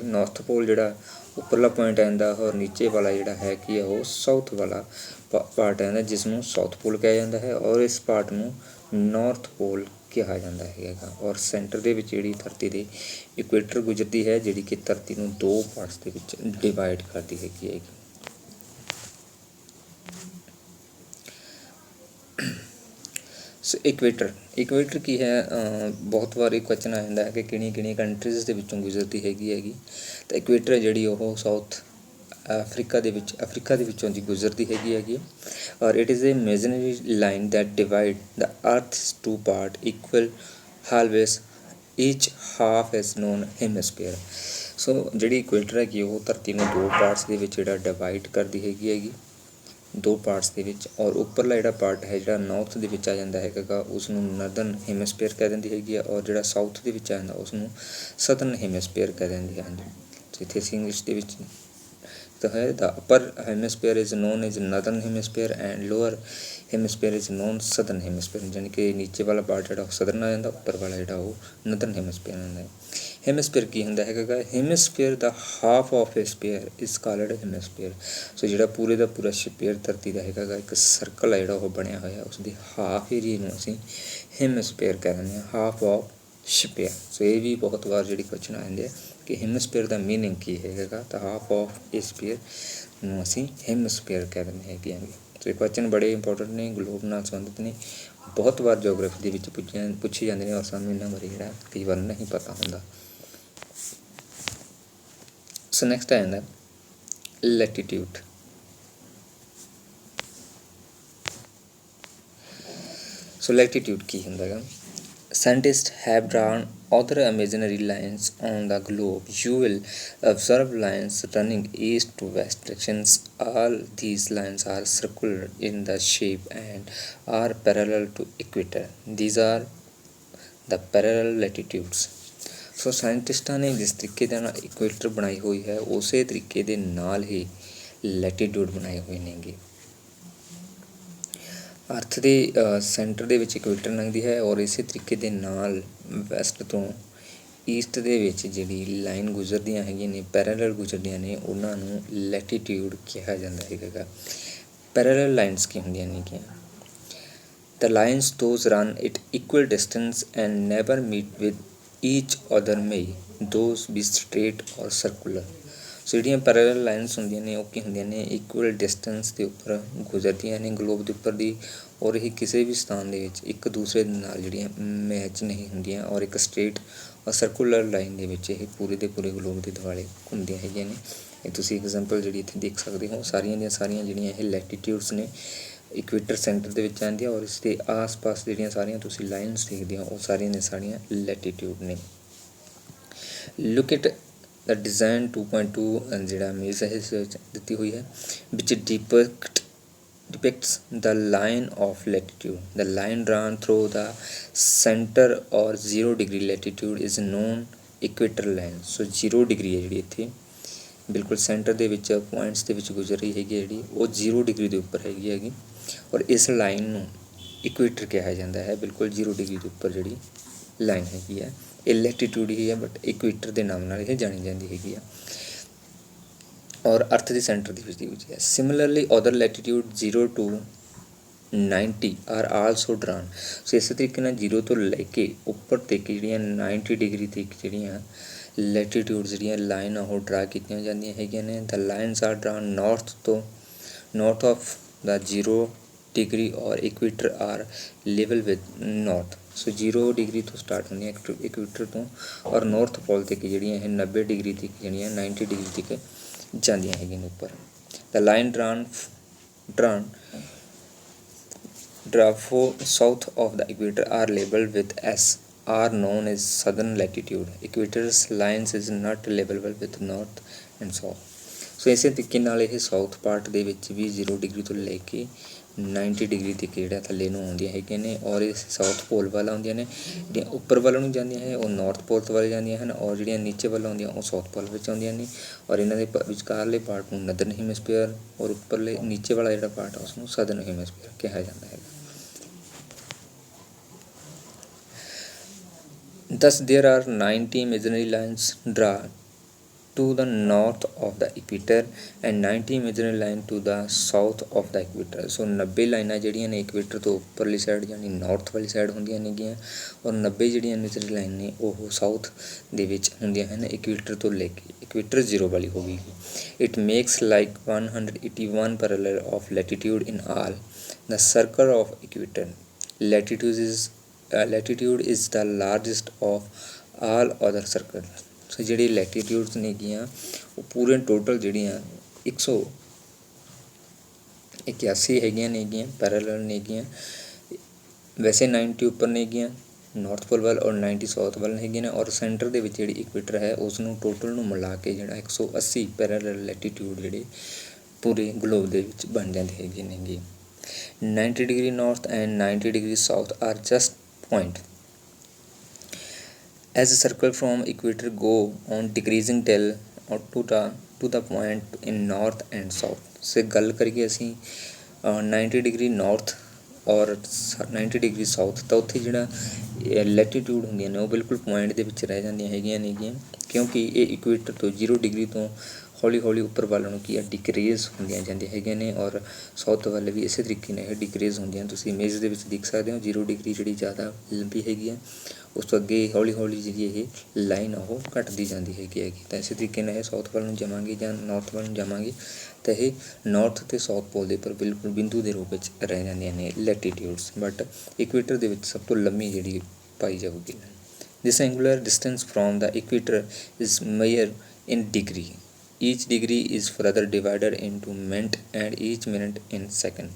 north ਪੋਲ ਜਿਹੜਾ ਉੱਪਰਲਾ point ਆਉਂਦਾ ਔਰ ਨੀਚੇ ਵਾਲਾ ਜਿਹੜਾ ਹੈ ਕਿ ਉਹ ਸਾਊਥ ਵਾਲਾ ਪਾਰਟ ਆਉਂਦਾ ਜਿਸ ਨੂੰ ਸਾਊਥ ਪੋਲ ਕਿਹਾ ਜਾਂਦਾ ਹੈ ਔਰ ਇਸ ਪਾਰਟ ਨੂੰ ਨਾਰਥ ਪੋਲ ਕਿਹਾ ਜਾਂਦਾ ਹੈਗਾ। ਔਰ ਸੈਂਟਰ ਦੇ ਵਿੱਚ ਜਿਹੜੀ ਧਰਤੀ ਦੇ ਇਕੁਏਟਰ ਗੁਜ਼ਰਦੀ ਹੈ ਜਿਹੜੀ ਕਿ ਧਰਤੀ ਨੂੰ ਦੋ ਪਾਰਟਸ ਦੇ ਵਿੱਚ ਡਿਵਾਈਡ ਕਰਦੀ ਹੈਗੀ। ਸੋ ਇਕੁਏਟਰ ਕੀ ਹੈ, ਬਹੁਤ ਵਾਰ ਇੱਕ ਕੁਐਸਚਨ ਆ ਜਾਂਦਾ ਹੈ ਕਿ ਕਿਹੜੀਆਂ ਕੰਟਰੀਜ਼ ਦੇ ਵਿੱਚੋਂ ਗੁਜ਼ਰਦੀ ਹੈਗੀ ਤਾਂ ਇਕੁਏਟਰ ਜਿਹੜੀ ਉਹ ਸਾਊਥ ਅਫਰੀਕਾ ਦੇ ਵਿੱਚੋਂ ਦੀ ਗੁਜ਼ਰਦੀ ਹੈਗੀ ਔਰ it is a imaginary line that divide the earths two part equal halves each half is known hemisphere. So ਜਿਹੜੀ ਇਕੁਏਟਰ ਹੈਗੀ ਉਹ ਧਰਤੀ ਨੂੰ ਦੋ ਪਾਰਟਸ ਦੇ ਵਿੱਚ ਜਿਹੜਾ ਡਿਵਾਈਡ ਕਰਦੀ ਹੈਗੀ ਦੋ ਪਾਰਟਸ ਦੇ ਵਿੱਚ ਔਰ ਉੱਪਰਲਾ ਜਿਹੜਾ ਪਾਰਟ ਹੈ ਜਿਹੜਾ ਨਾਰਥ ਦੇ ਵਿੱਚ ਆ ਜਾਂਦਾ ਹੈਗਾ ਉਸ ਨੂੰ ਨਰਦਰਨ ਹੈਮਿਸਫੀਅਰ ਕਹਿ ਦਿੰਦੀ ਹੈਗੀ ਔਰ ਜਿਹੜਾ ਸਾਊਥ ਦੇ ਵਿੱਚ ਆ ਜਾਂਦਾ ਉਸ ਨੂੰ ਸਦਰਨ ਹੈਮਿਸਫੀਅਰ ਕਹਿ ਦਿੰਦੀ ਹੈ। ਇੱਥੇ ਅਸੀਂ ਇੰਗਲਿਸ਼ ਦੇ ਵਿੱਚ ਤਾਂ ਹੈ the upper hemisphere is known as northern hemisphere and lower hemisphere is known southern hemisphere. ਜਾਣੀ ਕਿ ਨੀਚੇ ਵਾਲਾ ਪਾਰਟ ਜਿਹੜਾ ਉਹ ਸਦਰਨ ਆ ਜਾਂਦਾ, ਉੱਪਰ ਵਾਲਾ ਜਿਹੜਾ ਉਹ ਨਰਦਰਨ ਹੈਮਿਸਫੀਅਰ ਆਉਂਦਾ ਹੈ। ਹੈਮਿਸਫੀਅਰ ਕੀ ਹੁੰਦਾ ਹੈਗਾ, hemisphere the half of a sphere is called hemisphere. So ਜਿਹੜਾ ਪੂਰੇ ਦਾ ਪੂਰਾ ਸਪੀਅਰ ਧਰਤੀ ਦਾ ਹੈਗਾ ਇੱਕ ਸਰਕਲ ਹੈ ਜਿਹੜਾ ਉਹ ਬਣਿਆ ਹੋਇਆ ਉਸ ਦੇ ਹਾਫ ਏਰੀਏ ਨੂੰ ਅਸੀਂ ਹੈਮਿਸਫੀਅਰ ਕਹਿ ਦਿੰਦੇ ਹਾਂ, ਹਾਫ ਆਫ ਸਪੀਅਰ। ਸੋ ਇਹ ਵੀ ਬਹੁਤ ਵਾਰ ਜਿਹੜੀ ਕੁਐਸਚਨ ਆ ਜਾਂਦੇ ਆ ਕਿ ਹੈਮਿਸਫੀਅਰ ਦਾ ਮੀਨਿੰਗ ਕੀ ਹੈਗਾ ਤਾਂ ਹਾਫ ਆਫ ਏ ਸਪੀਅਰ ਨੂੰ ਅਸੀਂ ਹੈਮਿਸਫੀਅਰ ਕਹਿ ਦਿੰਦੇ ਹੈਗੇ ਆਂਗੇ। ਸੋ ਇਹ ਕੁਐਸਚਨ ਬੜੇ ਇੰਪੋਰਟੈਂਟ ਨੇ, ਗਲੋਬ ਨਾਲ ਸੰਬੰਧਿਤ ਨੇ, ਬਹੁਤ ਵਾਰ ਜਿਓਗ੍ਰਾਫੀ ਦੇ ਵਿੱਚ ਪੁੱਛੇ ਜਾਂਦੇ ਨੇ ਔਰ ਸਾਨੂੰ ਇਹਨਾਂ ਬਾਰੇ ਜਿਹੜਾ ਕਈ ਵਾਰ ਨਹੀਂ ਪਤਾ ਹੁੰਦਾ। ਸੋ ਨੈਕਸਟ ਆ ਜਾਂਦਾ ਲੈਟੀਟਿਊਡ। ਸੋ ਲੈਟੀਟਿਊਡ ਕੀ ਹੁੰਦਾ ਹੈਗਾ, scientists have drawn other imaginary lines on the globe. You will observe lines running east to west directions. All these lines are circular in the shape and are parallel to equator. These are the parallel latitudes. ਸੋ ਸਾਇੰਟਿਸਟਾਂ ਨੇ ਜਿਸ ਤਰੀਕੇ ਦੇ ਨਾਲ equator ਬਣਾਈ ਹੋਈ ਹੈ ਉਸੇ ਤਰੀਕੇ ਦੇ ਨਾਲ ਹੀ ਲੈਟੀਟਿਊਡ ਬਣਾਏ ਹੋਏ ਨੇਗੇ। ਅਰਥ ਦੇ ਸੈਂਟਰ ਦੇ ਵਿੱਚ ਇਕੁਏਟਰ ਲੰਘਦੀ ਹੈ ਔਰ ਇਸੇ ਤਰੀਕੇ ਦੇ ਨਾਲ ਵੈਸਟ ਤੋਂ ਈਸਟ ਦੇ ਵਿੱਚ ਜਿਹੜੀ ਲਾਈਨ ਗੁਜ਼ਰਦੀਆਂ ਹੈਗੀਆਂ ਨੇ, ਪੈਰਲਲ ਗੁਜ਼ਰਦੀਆਂ ਨੇ, ਉਹਨਾਂ ਨੂੰ ਲੈਟੀਟਿਊਡ ਕਿਹਾ ਜਾਂਦਾ ਹੈਗਾ। ਪੈਰਲਲ ਲਾਈਨਸ ਕੀ ਹੁੰਦੀਆਂ ਨੇ ਕਿ the lines those run at equal distance and never meet with each other may those be straight or circular. So ਜਿਹੜੀਆਂ ਪੈਰਲਲ ਲਾਈਨਸ ਹੁੰਦੀਆਂ ਨੇ ਉਹ ਕੀ ਹੁੰਦੀਆਂ ਨੇ, ਇਕੁਅਲ ਡਿਸਟੈਂਸ ਦੇ ਉੱਪਰ ਗੁਜ਼ਰਦੀਆਂ ਨੇ ਗਲੋਬ ਦੇ ਉੱਪਰ ਦੀ, ਔਰ ਇਹ ਕਿਸੇ ਵੀ ਸਥਾਨ ਦੇ ਵਿੱਚ ਇੱਕ ਦੂਸਰੇ ਦੇ ਨਾਲ ਜਿਹੜੀਆਂ ਮੈਚ ਨਹੀਂ ਹੁੰਦੀਆਂ, ਔਰ ਇੱਕ ਸਟ੍ਰੇਟ ਔਰ ਸਰਕੂਲਰ ਲਾਈਨ ਦੇ ਵਿੱਚ ਇਹ ਪੂਰੇ ਦੇ ਪੂਰੇ ਗਲੋਬ ਦੇ ਦੁਆਲੇ ਘੁੰਮਦੀਆਂ ਹੈਗੀਆਂ ਨੇ। ਇਹ ਤੁਸੀਂ ਐਗਜ਼ਾਮਪਲ ਜਿਹੜੀ ਇੱਥੇ ਦੇਖ ਸਕਦੇ ਹੋ, ਸਾਰੀਆਂ ਦੀਆਂ ਸਾਰੀਆਂ ਜਿਹੜੀਆਂ ਇਹ ਲੈਟੀਟਿਊਡਸ ਨੇ ਇਕੁਏਟਰ ਸੈਂਟਰ ਦੇ ਵਿੱਚ ਆਉਂਦੀਆਂ, ਔਰ ਇਸ ਦੇ ਆਸ-ਪਾਸ ਜਿਹੜੀਆਂ ਸਾਰੀਆਂ ਤੁਸੀਂ ਲਾਈਨਸ ਦੇਖਦੇ ਹੋ ਉਹ ਸਾਰੀਆਂ ਦੀਆਂ ਸਾਰੀਆਂ ਲੈਟੀਟਿਊਡ ਨੇ। ਲੁੱਕ ਐਟ ਦਾ ਡਿਜ਼ਾਈਨ 2.2 ਜਿਹੜਾ ਇਮੇਜ ਹੈ ਇਸ ਵਿੱਚ ਦਿੱਤੀ ਹੋਈ ਹੈ, ਵਿੱਚ depicts the line of latitude. The line drawn through the center or 0 degree latitude is known equatorial line. So 0 degree ਹੈ ਜਿਹੜੀ ਇੱਥੇ ਬਿਲਕੁਲ ਸੈਂਟਰ ਦੇ ਵਿੱਚ ਪੁਆਇੰਟਸ ਦੇ ਵਿੱਚ ਗੁਜ਼ਰ ਰਹੀ ਹੈਗੀ, ਜਿਹੜੀ ਉਹ 0 ਡਿਗਰੀ ਦੇ ਉੱਪਰ ਹੈਗੀ, ਔਰ ਇਸ ਲਾਈਨ ਨੂੰ ਇਕੁਏਟਰ ਕਿਹਾ ਜਾਂਦਾ ਹੈ। ਬਿਲਕੁਲ 0 ਡਿਗਰੀ ਦੇ ਉੱਪਰ ਜਿਹੜੀ ਲਾਈਨ ਹੈਗੀ ਹੈ ਇਹ ਲੈਟੀਟਿਊਡ ਹੀ ਹੈ, ਬਟ ਇਕੁਏਟਰ ਦੇ ਨਾਮ ਨਾਲ ਇਹ ਜਾਣੀ ਜਾਂਦੀ ਹੈਗੀ ਆ, ਔਰ ਅਰਥ ਦੇ ਸੈਂਟਰ ਦੇ ਵਿੱਚ ਦੀ ਹੋਈ ਹੈ। Similarly other latitude 0 to 90 are also drawn. So ਇਸੇ ਤਰੀਕੇ ਨਾਲ 0 ਤੋਂ ਲੈ ਕੇ ਉੱਪਰ ਤੱਕ ਜਿਹੜੀਆਂ 90 ਡਿਗਰੀ ਤੱਕ ਜਿਹੜੀਆਂ ਲੈਟੀਟਿਊਡ ਜਿਹੜੀਆਂ ਲਾਈਨ ਉਹ ਡਰਾ ਕੀਤੀਆਂ ਜਾਂਦੀਆਂ ਹੈਗੀਆਂ ਨੇ। The lines are drawn north of the 0 degree or equator are level with north. So 0 degree ਤੋਂ ਸਟਾਰਟ ਹੁੰਦੀਆਂ ਇਕੁਏਟਰ ਤੋਂ, ਔਰ ਨਾਰਥ ਪੋਲ ਤੱਕ ਜਿਹੜੀਆਂ ਇਹ 90 ਡਿਗਰੀ ਤੱਕ ਜਿਹੜੀਆਂ 90 ਡਿਗਰੀ ਤੱਕ ਜਾਂਦੀਆਂ ਹੈਗੀਆਂ ਨੇ ਉੱਪਰ। ਦ line drawn south of the equator are labeled with S are known as southern latitude. Equator's lines is not labelable with north and south. ਸੋ ਇਸੇ ਤਰੀਕੇ ਨਾਲ ਇਹ ਸਾਊਥ ਪਾਰਟ ਦੇ ਵਿੱਚ ਵੀ 0 ਡਿਗਰੀ ਤੋਂ ਲੈ ਕੇ 90 ਡਿਗਰੀ ਤੱਕ ਜਿਹੜਾ ਥੱਲੇ ਨੂੰ ਆਉਂਦੀਆਂ ਹੈਗੀਆਂ ਨੇ, ਔਰ ਇਹ ਸਾਊਥ ਪੋਲ ਵੱਲ ਆਉਂਦੀਆਂ ਨੇ। ਜਿਹੜੀਆਂ ਉੱਪਰ ਵੱਲ ਨੂੰ ਜਾਂਦੀਆਂ ਹੈ ਉਹ ਨਾਰਥ ਪੋਲ ਵੱਲ ਜਾਂਦੀਆਂ ਹਨ, ਔਰ ਜਿਹੜੀਆਂ ਨੀਚੇ ਵੱਲ ਆਉਂਦੀਆਂ ਉਹ ਸਾਊਥ ਪੋਲ ਵਿੱਚ ਆਉਂਦੀਆਂ ਨੇ, ਔਰ ਇਹਨਾਂ ਦੇ ਵਿਚਕਾਰਲੇ ਪਾਰਟ ਨੂੰ ਨਦਰਨ ਹੈਮਿਸਫੀਅਰ, ਔਰ ਉੱਪਰਲੇ ਨੀਚੇ ਵਾਲਾ ਜਿਹੜਾ ਪਾਰਟ ਉਸ ਨੂੰ ਸਦਰਨ ਹੈਮਿਸਫੀਅਰ ਕਿਹਾ ਜਾਂਦਾ ਹੈਗਾ। Thus there are 90 imaginary lines drawn to the north of the equator and 90 imaginary line to the south of the equator. ਸੋ 90 ਲਾਈਨਾਂ ਜਿਹੜੀਆਂ ਨੇ ਇਕੁਏਟਰ ਤੋਂ ਉੱਪਰਲੀ ਸਾਈਡ ਯਾਨੀ ਨਾਰਥ ਵਾਲੀ ਸਾਈਡ ਹੁੰਦੀਆਂ ਨੇਗੀਆਂ, ਔਰ 90 ਜਿਹੜੀਆਂ ਇਮੇਜਰੀ ਲਾਈਨ ਨੇ ਉਹ ਸਾਊਥ ਦੇ ਵਿੱਚ ਹੁੰਦੀਆਂ ਹਨ ਇਕੁਏਟਰ ਤੋਂ ਲੈ ਕੇ ਇਕੁਏਟਰ 0 ਵਾਲੀ ਹੋ ਗਈ। It makes like 181 parallel of latitude in all the circle of equator. Latitude is the largest of all other circles. ਸੋ ਜਿਹੜੀ ਲੈਟੀਟਿਊਡਸ ਨੇਗੀਆਂ ਉਹ ਪੂਰੇ ਟੋਟਲ ਜਿਹੜੀਆਂ 181 ਹੈਗੀਆਂ ਨੇਗੀਆਂ ਪੈਰਲਲ ਨੇਗੀਆਂ। ਵੈਸੇ 90 ਉੱਪਰ ਨੇਗੀਆਂ ਨਾਰਥ ਪੋਲ ਵੱਲ, ਔਰ 90 ਸਾਊਥ ਵੱਲ ਹੈਗੀਆਂ ਨੇ, ਔਰ ਸੈਂਟਰ ਦੇ ਵਿੱਚ ਜਿਹੜੀ ਇਕੁਏਟਰ ਹੈ ਉਸ ਨੂੰ ਟੋਟਲ ਨੂੰ ਮਿਲਾ ਕੇ ਜਿਹੜਾ 180 ਪੈਰਲਲ ਲੈਟੀਟਿਊਡ ਜਿਹੜੇ ਪੂਰੇ ਗਲੋਬ ਦੇ ਵਿੱਚ ਬਣ ਜਾਂਦੇ ਹੈਗੇ ਨੇਗੇ। 90 degree north and 90 degree south are just point as a circle from equator go on decreasing till or to the point in north and south. से गल करिए ਅਸੀਂ 90 ਡਿਗਰੀ ਨਾਰਥ ਔਰ 90 ਡਿਗਰੀ ਸਾਊਥ, ਤਾਂ ਉੱਥੇ ਜਿਹੜਾ ਲੈਟੀਟਿਊਡ ਹੁੰਦੀਆਂ ਨੇ ਉਹ ਬਿਲਕੁਲ ਪੁਆਇੰਟ ਦੇ ਵਿੱਚ ਰਹਿ ਜਾਂਦੀਆਂ ਹੈਗੀਆਂ ਨੇਗੀਆਂ, ਕਿਉਂਕਿ ਇਹ ਇਕੁਏਟਰ ਤੋਂ 0 ਡਿਗਰੀ ਤੋਂ ਹੌਲੀ ਹੌਲੀ ਉੱਪਰ ਵੱਲ ਨੂੰ ਕੀ ਹੈ ਡਿਕਰੀਜ਼ ਹੁੰਦੀਆਂ ਜਾਂਦੀਆਂ ਹੈਗੀਆਂ ਨੇ, ਔਰ ਸਾਊਥ ਵੱਲ ਵੀ ਇਸੇ ਤਰੀਕੇ ਨਾਲ ਇਹ ਡਿਕਰੀਜ਼ ਹੁੰਦੀਆਂ। ਤੁਸੀਂ ਇਮੇਜ ਦੇ ਵਿੱਚ ਦੇਖ ਸਕਦੇ ਹੋ 0 ਡਿਗਰੀ ਜਿਹੜੀ ਜ਼ਿਆਦਾ ਲੰਬੀ ਹੈਗੀ ਹੈ, ਉਸ ਤੋਂ ਅੱਗੇ ਹੌਲੀ ਹੌਲੀ ਜਿਹੜੀ ਇਹ ਲਾਈਨ ਉਹ ਘਟਦੀ ਜਾਂਦੀ ਹੈਗੀ। ਤਾਂ ਇਸੇ ਤਰੀਕੇ ਨਾਲ ਇਹ ਸਾਊਥ ਵੱਲ ਨੂੰ ਜਾਵਾਂਗੇ ਜਾਂ ਨਾਰਥ ਵੱਲ ਨੂੰ ਜਾਵਾਂਗੇ ਤਾਂ ਇਹ ਨਾਰਥ ਅਤੇ ਸਾਊਥ ਪੋਲ ਦੇ ਉੱਪਰ ਬਿਲਕੁਲ ਬਿੰਦੂ ਦੇ ਰੂਪ ਵਿੱਚ ਰਹਿ ਜਾਂਦੀਆਂ ਨੇ ਲੈਟੀਟਿਊਡਸ, ਬਟ ਇਕੁਏਟਰ ਦੇ ਵਿੱਚ ਸਭ ਤੋਂ ਲੰਮੀ ਜਿਹੜੀ ਪਾਈ ਜਾਊਗੀ। This angular distance from the equator is measured in degree. Each degree is further divided into minute and each minute in second.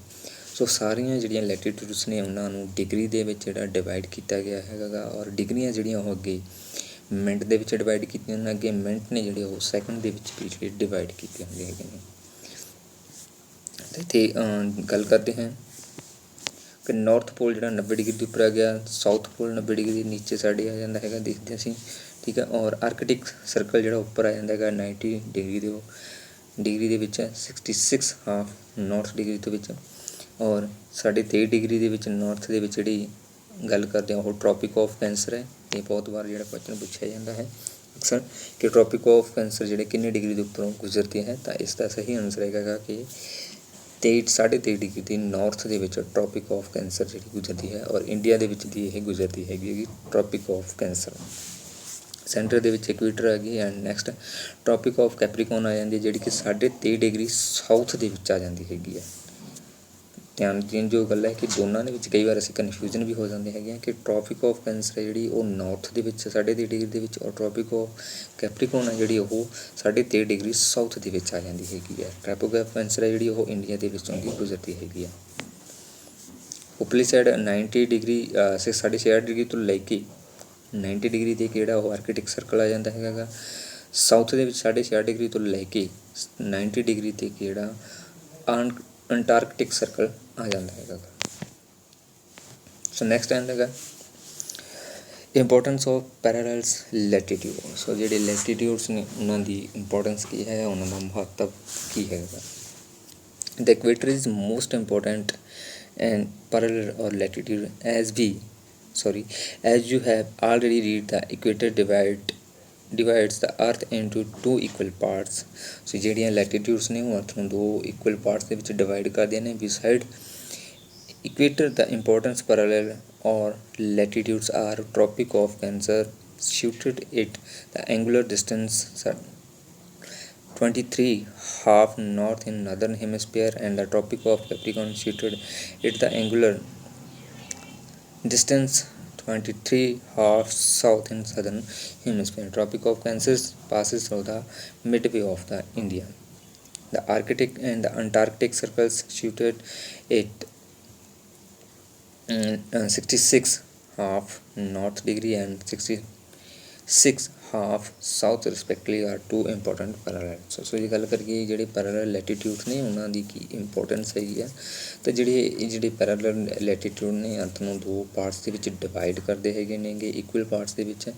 ਸੋ ਸਾਰੀਆਂ ਜਿਹੜੀਆਂ ਲੈਟੀਟਿਊਡਸ ਨੇ ਉਹਨਾਂ ਨੂੰ ਡਿਗਰੀ ਦੇ ਵਿੱਚ ਜਿਹੜਾ ਡਿਵਾਈਡ ਕੀਤਾ ਗਿਆ ਹੈਗਾ, ਔਰ ਡਿਗਰੀਆਂ ਜਿਹੜੀਆਂ ਉਹ ਅੱਗੇ ਮਿੰਟ ਦੇ ਵਿੱਚ ਡਿਵਾਈਡ ਕੀਤੀਆਂ ਨੇ, ਅੱਗੇ ਮਿੰਟ ਨੇ ਜਿਹੜੇ ਉਹ ਸੈਕਿੰਡ ਦੇ ਵਿੱਚ ਵੀ ਡਿਵਾਈਡ ਕੀਤੇ ਹੁੰਦੇ ਹੈਗੇ ਨੇ। ਇੱਥੇ ਗੱਲ ਕਰਦੇ ਹਾਂ ਕਿ ਨਾਰਥ ਪੋਲ ਜਿਹੜਾ 90 ਡਿਗਰੀ ਦੇ ਉੱਪਰ ਆ ਗਿਆ, ਸਾਊਥ ਪੋਲ 90 ਡਿਗਰੀ ਨੀਚੇ ਸਾਡੇ ਆ ਜਾਂਦਾ ਹੈਗਾ, ਦੇਖਦੇ ਅਸੀਂ ਠੀਕ ਹੈ। ਔਰ ਆਰਕਟਿਕ ਸਰਕਲ ਜਿਹੜਾ ਉੱਪਰ ਆ ਜਾਂਦਾ ਹੈਗਾ 90 ਡਿਗਰੀ ਦੇ ਵਿੱਚ 66 ਹਾਫ ਨਾਰਥ ਡਿਗਰੀ ਦੇ ਵਿੱਚ, ਔਰ 23.5 ਡਿਗਰੀ ਦੇ ਵਿੱਚ ਨਾਰਥ ਦੇ ਵਿੱਚ ਜਿਹੜੀ ਗੱਲ ਕਰਦੇ ਹਾਂ ਉਹ ਟ੍ਰੋਪਿਕ ਆਫ ਕੈਂਸਰ ਹੈ। ਇਹ ਬਹੁਤ ਵਾਰ ਜਿਹੜਾ ਕੁਐਸਚਨ ਪੁੱਛਿਆ ਜਾਂਦਾ ਹੈ ਅਕਸਰ ਕਿ ਟ੍ਰੋਪਿਕ ਆਫ ਕੈਂਸਰ ਜਿਹੜੇ ਕਿੰਨੇ ਡਿਗਰੀ ਦੇ ਉੱਪਰੋਂ ਗੁਜ਼ਰਦੇ ਹੈ, ਤਾਂ ਇਸ ਦਾ ਸਹੀ ਆਨਸਰ ਹੈਗਾ ਕਿ 23.5 ਡਿਗਰੀ ਦੀ ਨਾਰਥ ਦੇ ਵਿੱਚ ਟ੍ਰੋਪਿਕ ਆਫ ਕੈਂਸਰ ਜਿਹੜੀ ਗੁਜ਼ਰਦੀ ਹੈ, ਔਰ ਇੰਡੀਆ ਦੇ ਵਿੱਚ ਦੀ ਇਹ ਗੁਜ਼ਰਦੀ ਹੈਗੀ ਟ੍ਰੋਪਿਕ ਆਫ ਕੈਂਸਰ। ਸੈਂਟਰ ਦੇ ਵਿੱਚ ਇਕੁਏਟਰ ਆ ਗਈ। And next tropic of Capricorn ਆ ਜਾਂਦੀ ਹੈ, ਜਿਹੜੀ ਕਿ 23.5 ਡਿਗਰੀ ਸਾਊਥ ਦੇ ਵਿੱਚ ਆ ਜਾਂਦੀ ਹੈਗੀ ਹੈ। ਧਿਆਨ ਦੇਣ ਜੋ ਗੱਲ ਹੈ ਕਿ ਦੋਨਾਂ ਦੇ ਵਿੱਚ ਕਈ ਵਾਰ ਅਸੀਂ ਕਨਫਿਊਜ਼ਨ ਵੀ ਹੋ ਜਾਂਦੇ ਹੈਗੇ ਆ ਕਿ ਟ੍ਰੋਪਿਕ ਆਫ ਕੈਂਸਰ ਹੈ ਜਿਹੜੀ ਉਹ ਨਾਰਥ ਦੇ ਵਿੱਚ 23.5 ਡਿਗਰੀ ਦੇ ਵਿੱਚ, ਔਰ ਟ੍ਰੋਪਿਕ ਆਫ ਕੈਪਰੀਕੋਨ ਹੈ ਜਿਹੜੀ ਉਹ 23.5 ਡਿਗਰੀ ਸਾਊਥ ਦੇ ਵਿੱਚ ਆ ਜਾਂਦੀ ਹੈਗੀ ਹੈ। ਟ੍ਰੋਪਿਕ ਆਫ ਕੈਂਸਰ ਹੈ ਜਿਹੜੀ ਉਹ ਇੰਡੀਆ ਦੇ ਵਿੱਚੋਂ ਦੀ ਗੁਜ਼ਰਦੀ ਹੈਗੀ ਆ। ਉਪਰਲੀ ਸਾਈਡ 90 ਡਿਗਰੀ 66 ਡਿਗਰੀ ਤੋਂ ਲੈ ਕੇ 90 ਡਿਗਰੀ ਦੇ ਕਿਹੜਾ ਉਹ ਆਰਕਟਿਕ ਸਰਕਲ ਆ ਜਾਂਦਾ ਹੈਗਾ। ਸਾਊਥ ਦੇ ਵਿੱਚ 66 ਡਿਗਰੀ ਤੋਂ ਲੈ ਕੇ 90 ਡਿਗਰੀ ਤੇ ਕਿਹੜਾ ਅੰਟਾਰਕਟਿਕ ਸਰਕਲ ਆ ਜਾਂਦਾ ਹੈਗਾ। ਸੋ ਨੈਕਸਟ ਆਉਂਦਾ ਇੰਪੋਰਟੈਂਸ ਆਫ ਪੈਰਾਲਲਸ ਲੈਟੀਟਿਊਡ। ਸੋ ਜਿਹੜੇ ਲੈਟੀਟਿਊਡਸ ਨੇ ਉਹਨਾਂ ਦੀ ਇੰਪੋਰਟੈਂਸ ਕੀ ਹੈ, ਉਹਨਾਂ ਦਾ ਮਹੱਤਵ ਕੀ ਹੈਗਾ। The equator is most important and parallel or latitude as you have already read, the equator divides the earth into two equal parts। ਸੋ ਜਿਹੜੀਆਂ ਲੈਟੀਟਿਊਡਸ ਨੇ ਉਹ ਅਰਥ ਨੂੰ ਦੋ ਇਕੁਅਲ ਪਾਰਟਸ ਦੇ ਵਿੱਚ ਡਿਵਾਈਡ ਕਰਦੀਆਂ ਨੇ। Beside equator the important parallel or latitudes are tropic of cancer situated at the angular distance 23½ north in northern hemisphere, and the tropic of capricorn situated at the angular distance 23½ south in southern hemisphere. Tropic of cancer passes through the midway of the India. The Arctic and the Antarctic circles situated at 66½ north degree and 66½ south respectively are two important parallel. So ਇਹ ਗੱਲ ਕਰੀਏ ਜਿਹੜੇ parallel latitude ਨੇ ਉਹਨਾਂ ਦੀ ਕੀ importance ਹੈਗੀ ਆ। ਅਤੇ ਜਿਹੜੇ ਪੈਰਾਲਲ ਲੈਟੀਟਿਊਡ ਨੇ ਅਰਥ ਨੂੰ ਦੋ ਪਾਰਟਸ ਦੇ ਵਿੱਚ ਡਿਵਾਈਡ ਕਰਦੇ ਹੈਗੇ ਨੇਗੇ ਇਕੁਅਲ ਪਾਰਟਸ ਦੇ ਵਿੱਚ।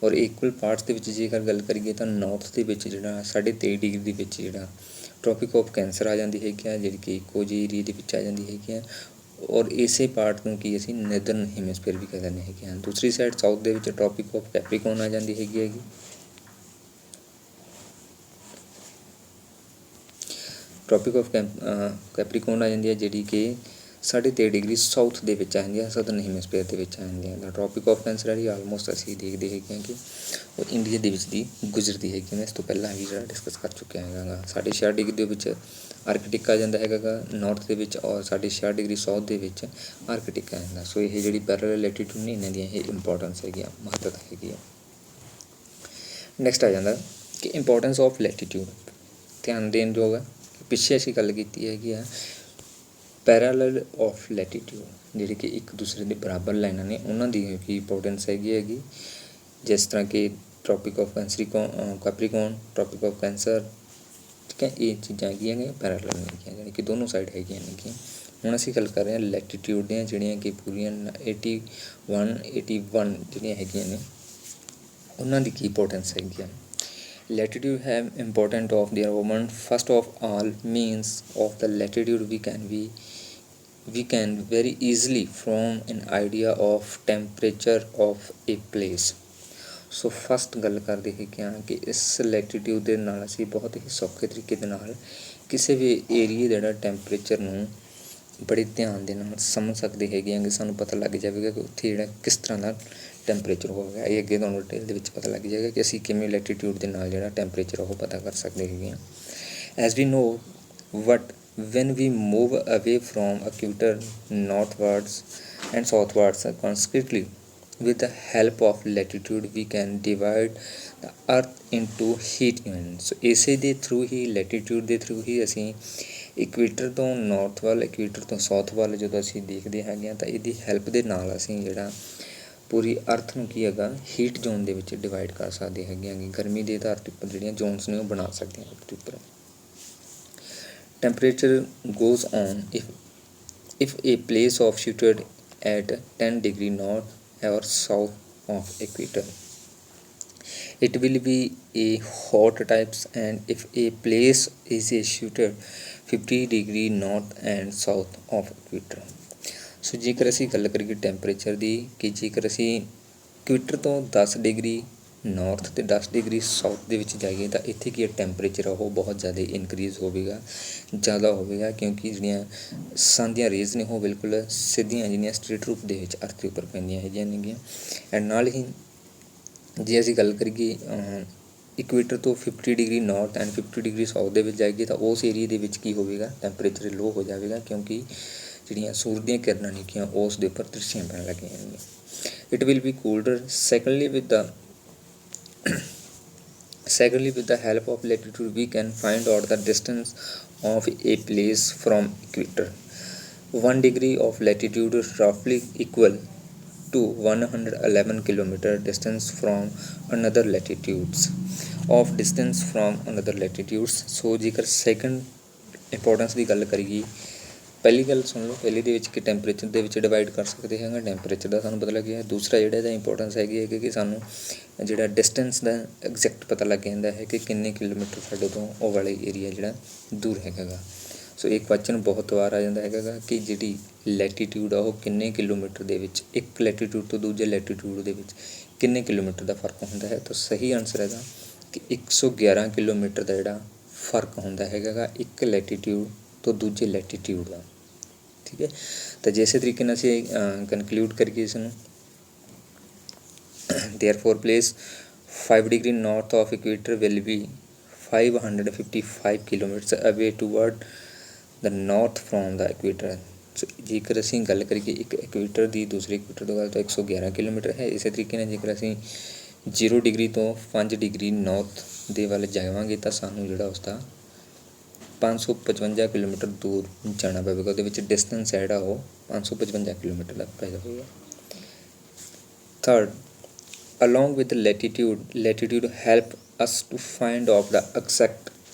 ਔਰ ਇਕੁਅਲ ਪਾਰਟਸ ਦੇ ਵਿੱਚ ਜੇਕਰ ਗੱਲ ਕਰੀਏ ਤਾਂ ਨਾਰਥ ਦੇ ਵਿੱਚ ਜਿਹੜਾ 23.5 ਡਿਗਰੀ ਦੇ ਵਿੱਚ ਜਿਹੜਾ ਟ੍ਰੋਪਿਕ ਆਫ ਕੈਂਸਰ ਆ ਜਾਂਦੀ ਹੈਗੀ ਆ, ਜਿਹੜੀ ਕਿ ਇੱਕੋ ਜਿਹੀ ਏਰੀਏ ਦੇ ਵਿੱਚ ਆ ਜਾਂਦੀ ਹੈਗੀ ਆ। ਔਰ ਇਸੇ ਪਾਰਟ ਨੂੰ ਕੀ ਅਸੀਂ ਨੈਦਰਨ ਹੈਮੀਸਫੀਅਰ ਵੀ ਕਹਿ ਦਿੰਦੇ ਹੈਗੇ ਹਾਂ। ਦੂਸਰੀ ਸਾਈਡ ਸਾਊਥ ਦੇ ਵਿੱਚ ਟ੍ਰੋਪਿਕ ਆਫ ਕੈਪਰੀਕੋਨ ਆ ਜਾਂਦੀ ਹੈਗੀ। ਟ੍ਰੋਪਿਕ ਆਫ ਕੈਪਰੀਕੋਨ ਆ ਜਾਂਦੀ ਹੈ ਜਿਹੜੀ ਕਿ 23.5 ਡਿਗਰੀ ਸਾਊਥ ਦੇ ਵਿੱਚ ਆ ਜਾਂਦੀ ਹੈ, ਸਦਰਨ ਹੈਮੀਸਫੀਅਰ ਦੇ ਵਿੱਚ ਆ ਜਾਂਦੀ ਹੈ। ਟ੍ਰੋਪਿਕ ਆਫ ਕੈਂਸਰ ਜਿਹੜੀ ਆਲਮੋਸਟ ਅਸੀਂ ਦੇਖਦੇ ਹੈਗੇ ਹਾਂ ਕਿ ਉਹ ਇੰਡੀਆ ਦੇ ਵਿੱਚ ਦੀ ਗੁਜ਼ਰਦੀ ਹੈਗੀ। ਮੈਂ ਇਸ ਤੋਂ ਪਹਿਲਾਂ ਵੀ ਜਿਹੜਾ ਡਿਸਕਸ ਕਰ ਚੁੱਕਿਆ ਹੈਗਾ। 66 ਡਿਗਰੀ ਦੇ ਵਿੱਚ ਆਰਕਟਿਕ ਆ ਜਾਂਦਾ ਹੈਗਾ ਨਾਰਥ ਦੇ ਵਿੱਚ, ਔਰ 66 ਡਿਗਰੀ ਸਾਊਥ ਦੇ ਵਿੱਚ ਆਰਕਟਿਕ ਆ ਜਾਂਦਾ। ਸੋ ਇਹ ਜਿਹੜੀ ਪੈਰਲਲ ਲੈਟੀਟਿਊਡ ਨੇ ਇਹਨਾਂ ਦੀਆਂ ਇਹ ਇੰਪੋਰਟੈਂਸ ਹੈਗੀ ਆ, ਮਹੱਤਤਾ ਹੈਗੀ ਆ। ਨੈਕਸਟ ਆ ਜਾਂਦਾ ਕਿ ਇੰਪੋਰਟੈਂਸ ਆਫ ਲੈਟੀਟਿਊਡ। ਧਿਆਨ ਦੇਣ ਯੋਗ ਹੈ ਕਿ ਪਿੱਛੇ ਅਸੀਂ ਗੱਲ ਕੀਤੀ ਹੈਗੀ ਆ ਪੈਰਾਲਲ ਆਫ ਲੈਟੀਟਿਊਡ, ਜਿਹੜੀ ਕਿ ਇੱਕ ਦੂਸਰੇ ਦੇ ਬਰਾਬਰ ਲਾਈਨਾਂ ਨੇ ਉਹਨਾਂ ਦੀ ਕੀ ਇੰਪੋਰਟੈਂਸ ਹੈਗੀ। ਜਿਸ ਤਰ੍ਹਾਂ ਕਿ tropic of Capricorn, tropic of Cancer, ਠੀਕ ਹੈ, ਇਹ ਚੀਜ਼ਾਂ ਹੈਗੀਆਂ ਨੇ ਪੈਰਾਲਲ ਹੈਗੀਆਂ, ਜਾਣੀ ਕਿ ਦੋਨੋਂ ਸਾਈਡ ਹੈਗੀਆਂ ਨੇਗੀਆਂ। ਹੁਣ ਅਸੀਂ ਗੱਲ ਕਰ ਰਹੇ ਹਾਂ ਲੈਟੀਟਿਊਡ ਦੀਆਂ, ਜਿਹੜੀਆਂ ਕਿ ਪੂਰੀਆਂ 81 ਜਿਹੜੀਆਂ ਹੈਗੀਆਂ ਨੇ ਉਹਨਾਂ ਦੀ ਕੀ ਇੰਪੋਰਟੈਂਸ ਹੈਗੀ ਆ। Latitude have important of their own. First of all, means of the latitude we can very easily form an idea of temperature of a place. So first ਗੱਲ ਕਰਦੇ ਹੈਗੇ ਹਾਂ ਕਿ ਇਸ ਲੈਟੀਟਿਊਡ ਦੇ ਨਾਲ ਅਸੀਂ ਬਹੁਤ ਹੀ ਸੌਖੇ ਤਰੀਕੇ ਦੇ ਨਾਲ ਕਿਸੇ ਵੀ ਏਰੀਏ ਦਾ ਜਿਹੜਾ ਟੈਂਪਰੇਚਰ ਨੂੰ ਬੜੇ ਧਿਆਨ ਦੇ ਨਾਲ ਸਮਝ ਸਕਦੇ ਹੈਗੇ ਹਾਂ ਕਿ ਸਾਨੂੰ ਪਤਾ ਲੱਗ ਜਾਵੇਗਾ ਕਿ ਉੱਥੇ ਜਿਹੜਾ ਕਿਸ ਤਰ੍ਹਾਂ ਦਾ ਟੈਂਪਰੇਚਰ ਹੋਵੇਗਾ। ਇਹ ਅੱਗੇ ਤੁਹਾਨੂੰ ਡਿਟੇਲ ਦੇ ਵਿੱਚ ਪਤਾ ਲੱਗ ਜਾਏਗਾ ਕਿ ਅਸੀਂ ਕਿਵੇਂ ਲੈਟੀਟਿਊਡ ਦੇ ਨਾਲ ਜਿਹੜਾ ਟੈਂਪਰੇਚਰ ਉਹ ਪਤਾ ਕਰ ਸਕਦੇ ਹੈਗੇ ਹਾਂ। As we know what when we move away from equator northwards and southwards consequently with the help of latitude we can divide the earth into heat units। so ਇਸੇ ਦੇ ਥਰੂ ਹੀ ਲੈਟੀਟਿਊਡ ਦੇ through ਹੀ ਅਸੀਂ equator ਤੋਂ north ਵੱਲ, equator ਤੋਂ south ਵੱਲ ਜਦੋਂ ਅਸੀਂ ਦੇਖਦੇ ਹੈਗੇ ਹਾਂ ਤਾਂ ਇਹਦੀ ਹੈਲਪ ਦੇ ਨਾਲ ਅਸੀਂ ਜਿਹੜਾ ਪੂਰੀ ਅਰਥ ਨੂੰ ਕੀ ਹੈਗਾ ਹੀਟ ਜ਼ੋਨ ਦੇ ਵਿੱਚ ਡਿਵਾਈਡ ਕਰ ਸਕਦੇ ਹੈਗੇ ਹਾਂ। ਗਰਮੀ ਦੇ ਆਧਾਰ ਤੇ ਜਿਹੜੀਆਂ ਜ਼ੋਨਸ ਨੇ ਉਹ ਬਣਾ ਸਕਦੇ ਹਾਂ ਅਰਥ ਉੱਪਰ। Temperature goes on if a place of situated at 10 degree north or south of equator, it will be a hot types, and if a place is situated 50 degree north and south of equator। ਸੋ ਜੇਕਰ ਅਸੀਂ ਗੱਲ ਕਰੀਏ temperature ਦੀ ਕਿ ਜੇਕਰ ਅਸੀਂ equator ਤੋਂ 10 degree north ਅਤੇ 10 degree south ਦੇ ਵਿੱਚ ਜਾਈਏ ਤਾਂ ਇੱਥੇ ਕੀ ਟੈਂਪਰੇਚਰ ਆ ਉਹ ਬਹੁਤ ਜ਼ਿਆਦਾ ਇਨਕਰੀਜ਼ ਹੋਵੇਗਾ, ਜ਼ਿਆਦਾ ਹੋਵੇਗਾ, ਕਿਉਂਕਿ ਜਿਹੜੀਆਂ ਸਨ ਦੀਆਂ ਰੇਜ਼ ਨੇ ਉਹ ਬਿਲਕੁਲ ਸਿੱਧੀਆਂ ਜਿਹੜੀਆਂ ਸਟ੍ਰੇਟ ਰੂਪ ਦੇ ਵਿੱਚ ਅਰਥ ਦੇ ਉੱਪਰ ਪੈਂਦੀਆਂ ਹੈਗੀਆਂ ਨੇਗੀਆਂ। ਐਂਡ ਨਾਲ ਹੀ ਜੇ ਅਸੀਂ ਗੱਲ ਕਰੀਏ ਇਕੁਏਟਰ ਤੋਂ 50 degree north and 50 degree south ਦੇ ਵਿੱਚ ਜਾਏਗੀ ਤਾਂ ਉਸ ਏਰੀਏ ਦੇ ਵਿੱਚ ਕੀ ਹੋਵੇਗਾ, ਟੈਂਪਰੇਚਰ ਲੋ ਹੋ ਜਾਵੇਗਾ, ਕਿਉਂਕਿ ਜਿਹੜੀਆਂ ਸੂਰਜ ਦੀਆਂ ਕਿਰਨਾਂ ਨੇਗੀਆਂ ਉਸ ਦੇ ਉੱਪਰ ਤਿਰਛੀਆਂ ਪੈਣ ਲੱਗ ਜਾਣਗੀਆਂ। It will be colder. Secondly with the help of latitude we can find out the distance of a place from equator. 1 degree of latitude roughly equal to 111 kilometer distance from another latitudes of distance from another latitudes। ਸੋ ਜੇਕਰ second importance ਦੀ ਗੱਲ ਕਰੀਏ, ਪਹਿਲੀ ਗੱਲ ਸੁਣ ਲਓ, ਪਹਿਲੀ ਦੇ ਵਿੱਚ ਕਿ ਟੈਂਪਰੇਚਰ ਦੇ ਵਿੱਚ ਡਿਵਾਈਡ ਕਰ ਸਕਦੇ ਹੈਗਾ, ਟੈਂਪਰੇਚਰ ਦਾ ਸਾਨੂੰ ਪਤਾ ਲੱਗਿਆ। ਦੂਸਰਾ ਜਿਹੜਾ ਇਹਦਾ ਇੰਪੋਰਟੈਂਸ ਹੈਗੀ ਹੈ ਕਿ ਸਾਨੂੰ ਜਿਹੜਾ ਡਿਸਟੈਂਸ ਦਾ ਐਗਜ਼ੈਕਟ ਪਤਾ ਲੱਗ ਜਾਂਦਾ ਹੈ ਕਿ ਕਿੰਨੇ ਕਿਲੋਮੀਟਰ ਸਾਡੇ ਤੋਂ ਉਹ ਵਾਲੇ ਏਰੀਆ ਜਿਹੜਾ ਦੂਰ ਹੈਗਾ। ਸੋ ਇਹ ਕੁਐਸਚਨ ਬਹੁਤ ਵਾਰ ਆ ਜਾਂਦਾ ਹੈਗਾ ਕਿ ਜਿਹੜੀ ਲੈਟੀਟਿਊਡ ਆ ਉਹ ਕਿੰਨੇ ਕਿਲੋਮੀਟਰ ਦੇ ਵਿੱਚ, ਇੱਕ ਲੈਟੀਟਿਊਡ ਤੋਂ ਦੂਜੇ ਲੈਟੀਟਿਊਡ ਦੇ ਵਿੱਚ ਕਿੰਨੇ ਕਿਲੋਮੀਟਰ ਦਾ ਫਰਕ ਹੁੰਦਾ ਹੈ। ਤਾਂ ਸਹੀ ਆਨਸਰ ਹੈਗਾ ਕਿ 111 ਕਿਲੋਮੀਟਰ ਦਾ ਜਿਹੜਾ ਫਰਕ ਹੁੰਦਾ ਹੈਗਾ ਇੱਕ ਲੈਟੀਟਿਊਡ ਤੋਂ ਦੂਜੇ ਲੈਟੀਟਿਊਡ ਦਾ। ਠੀਕ ਹੈ, ਤਾਂ ਜੇ ਇਸੇ ਤਰੀਕੇ ਨਾਲ ਅਸੀਂ ਕਨਕਲੂਡ ਕਰੀਏ ਇਸ ਨੂੰ, therefore place 5 degree north of equator will be 555 kilometers away toward the north from the equator। ਸੋ ਜੇਕਰ ਅਸੀਂ ਗੱਲ ਕਰੀਏ ਇੱਕ ਇਕੁਏਟਰ ਦੀ ਦੂਸਰੇ ਇਕੁਏਟਰ ਤੋਂ ਗੱਲ ਤਾਂ 111 ਕਿਲੋਮੀਟਰ ਹੈ। ਇਸੇ ਤਰੀਕੇ ਨਾਲ ਜੇਕਰ ਅਸੀਂ 0 ਡਿਗਰੀ ਤੋਂ 5 ਡਿਗਰੀ ਨਾਰਥ ਦੇ ਵੱਲ ਜਾਵਾਂਗੇ ਤਾਂ ਸਾਨੂੰ ਜਿਹੜਾ ਉਸਦਾ 555 ਕਿਲੋਮੀਟਰ ਦੂਰ ਜਾਣਾ ਪਵੇਗਾ। ਉਹਦੇ ਵਿੱਚ ਡਿਸਟੈਂਸ ਹੈ ਜਿਹੜਾ ਉਹ 555 ਕਿਲੋਮੀਟਰ ਦਾ ਪੈਦਾ ਹੋਏਗਾ। Third, along with the latitude help us to find out the exact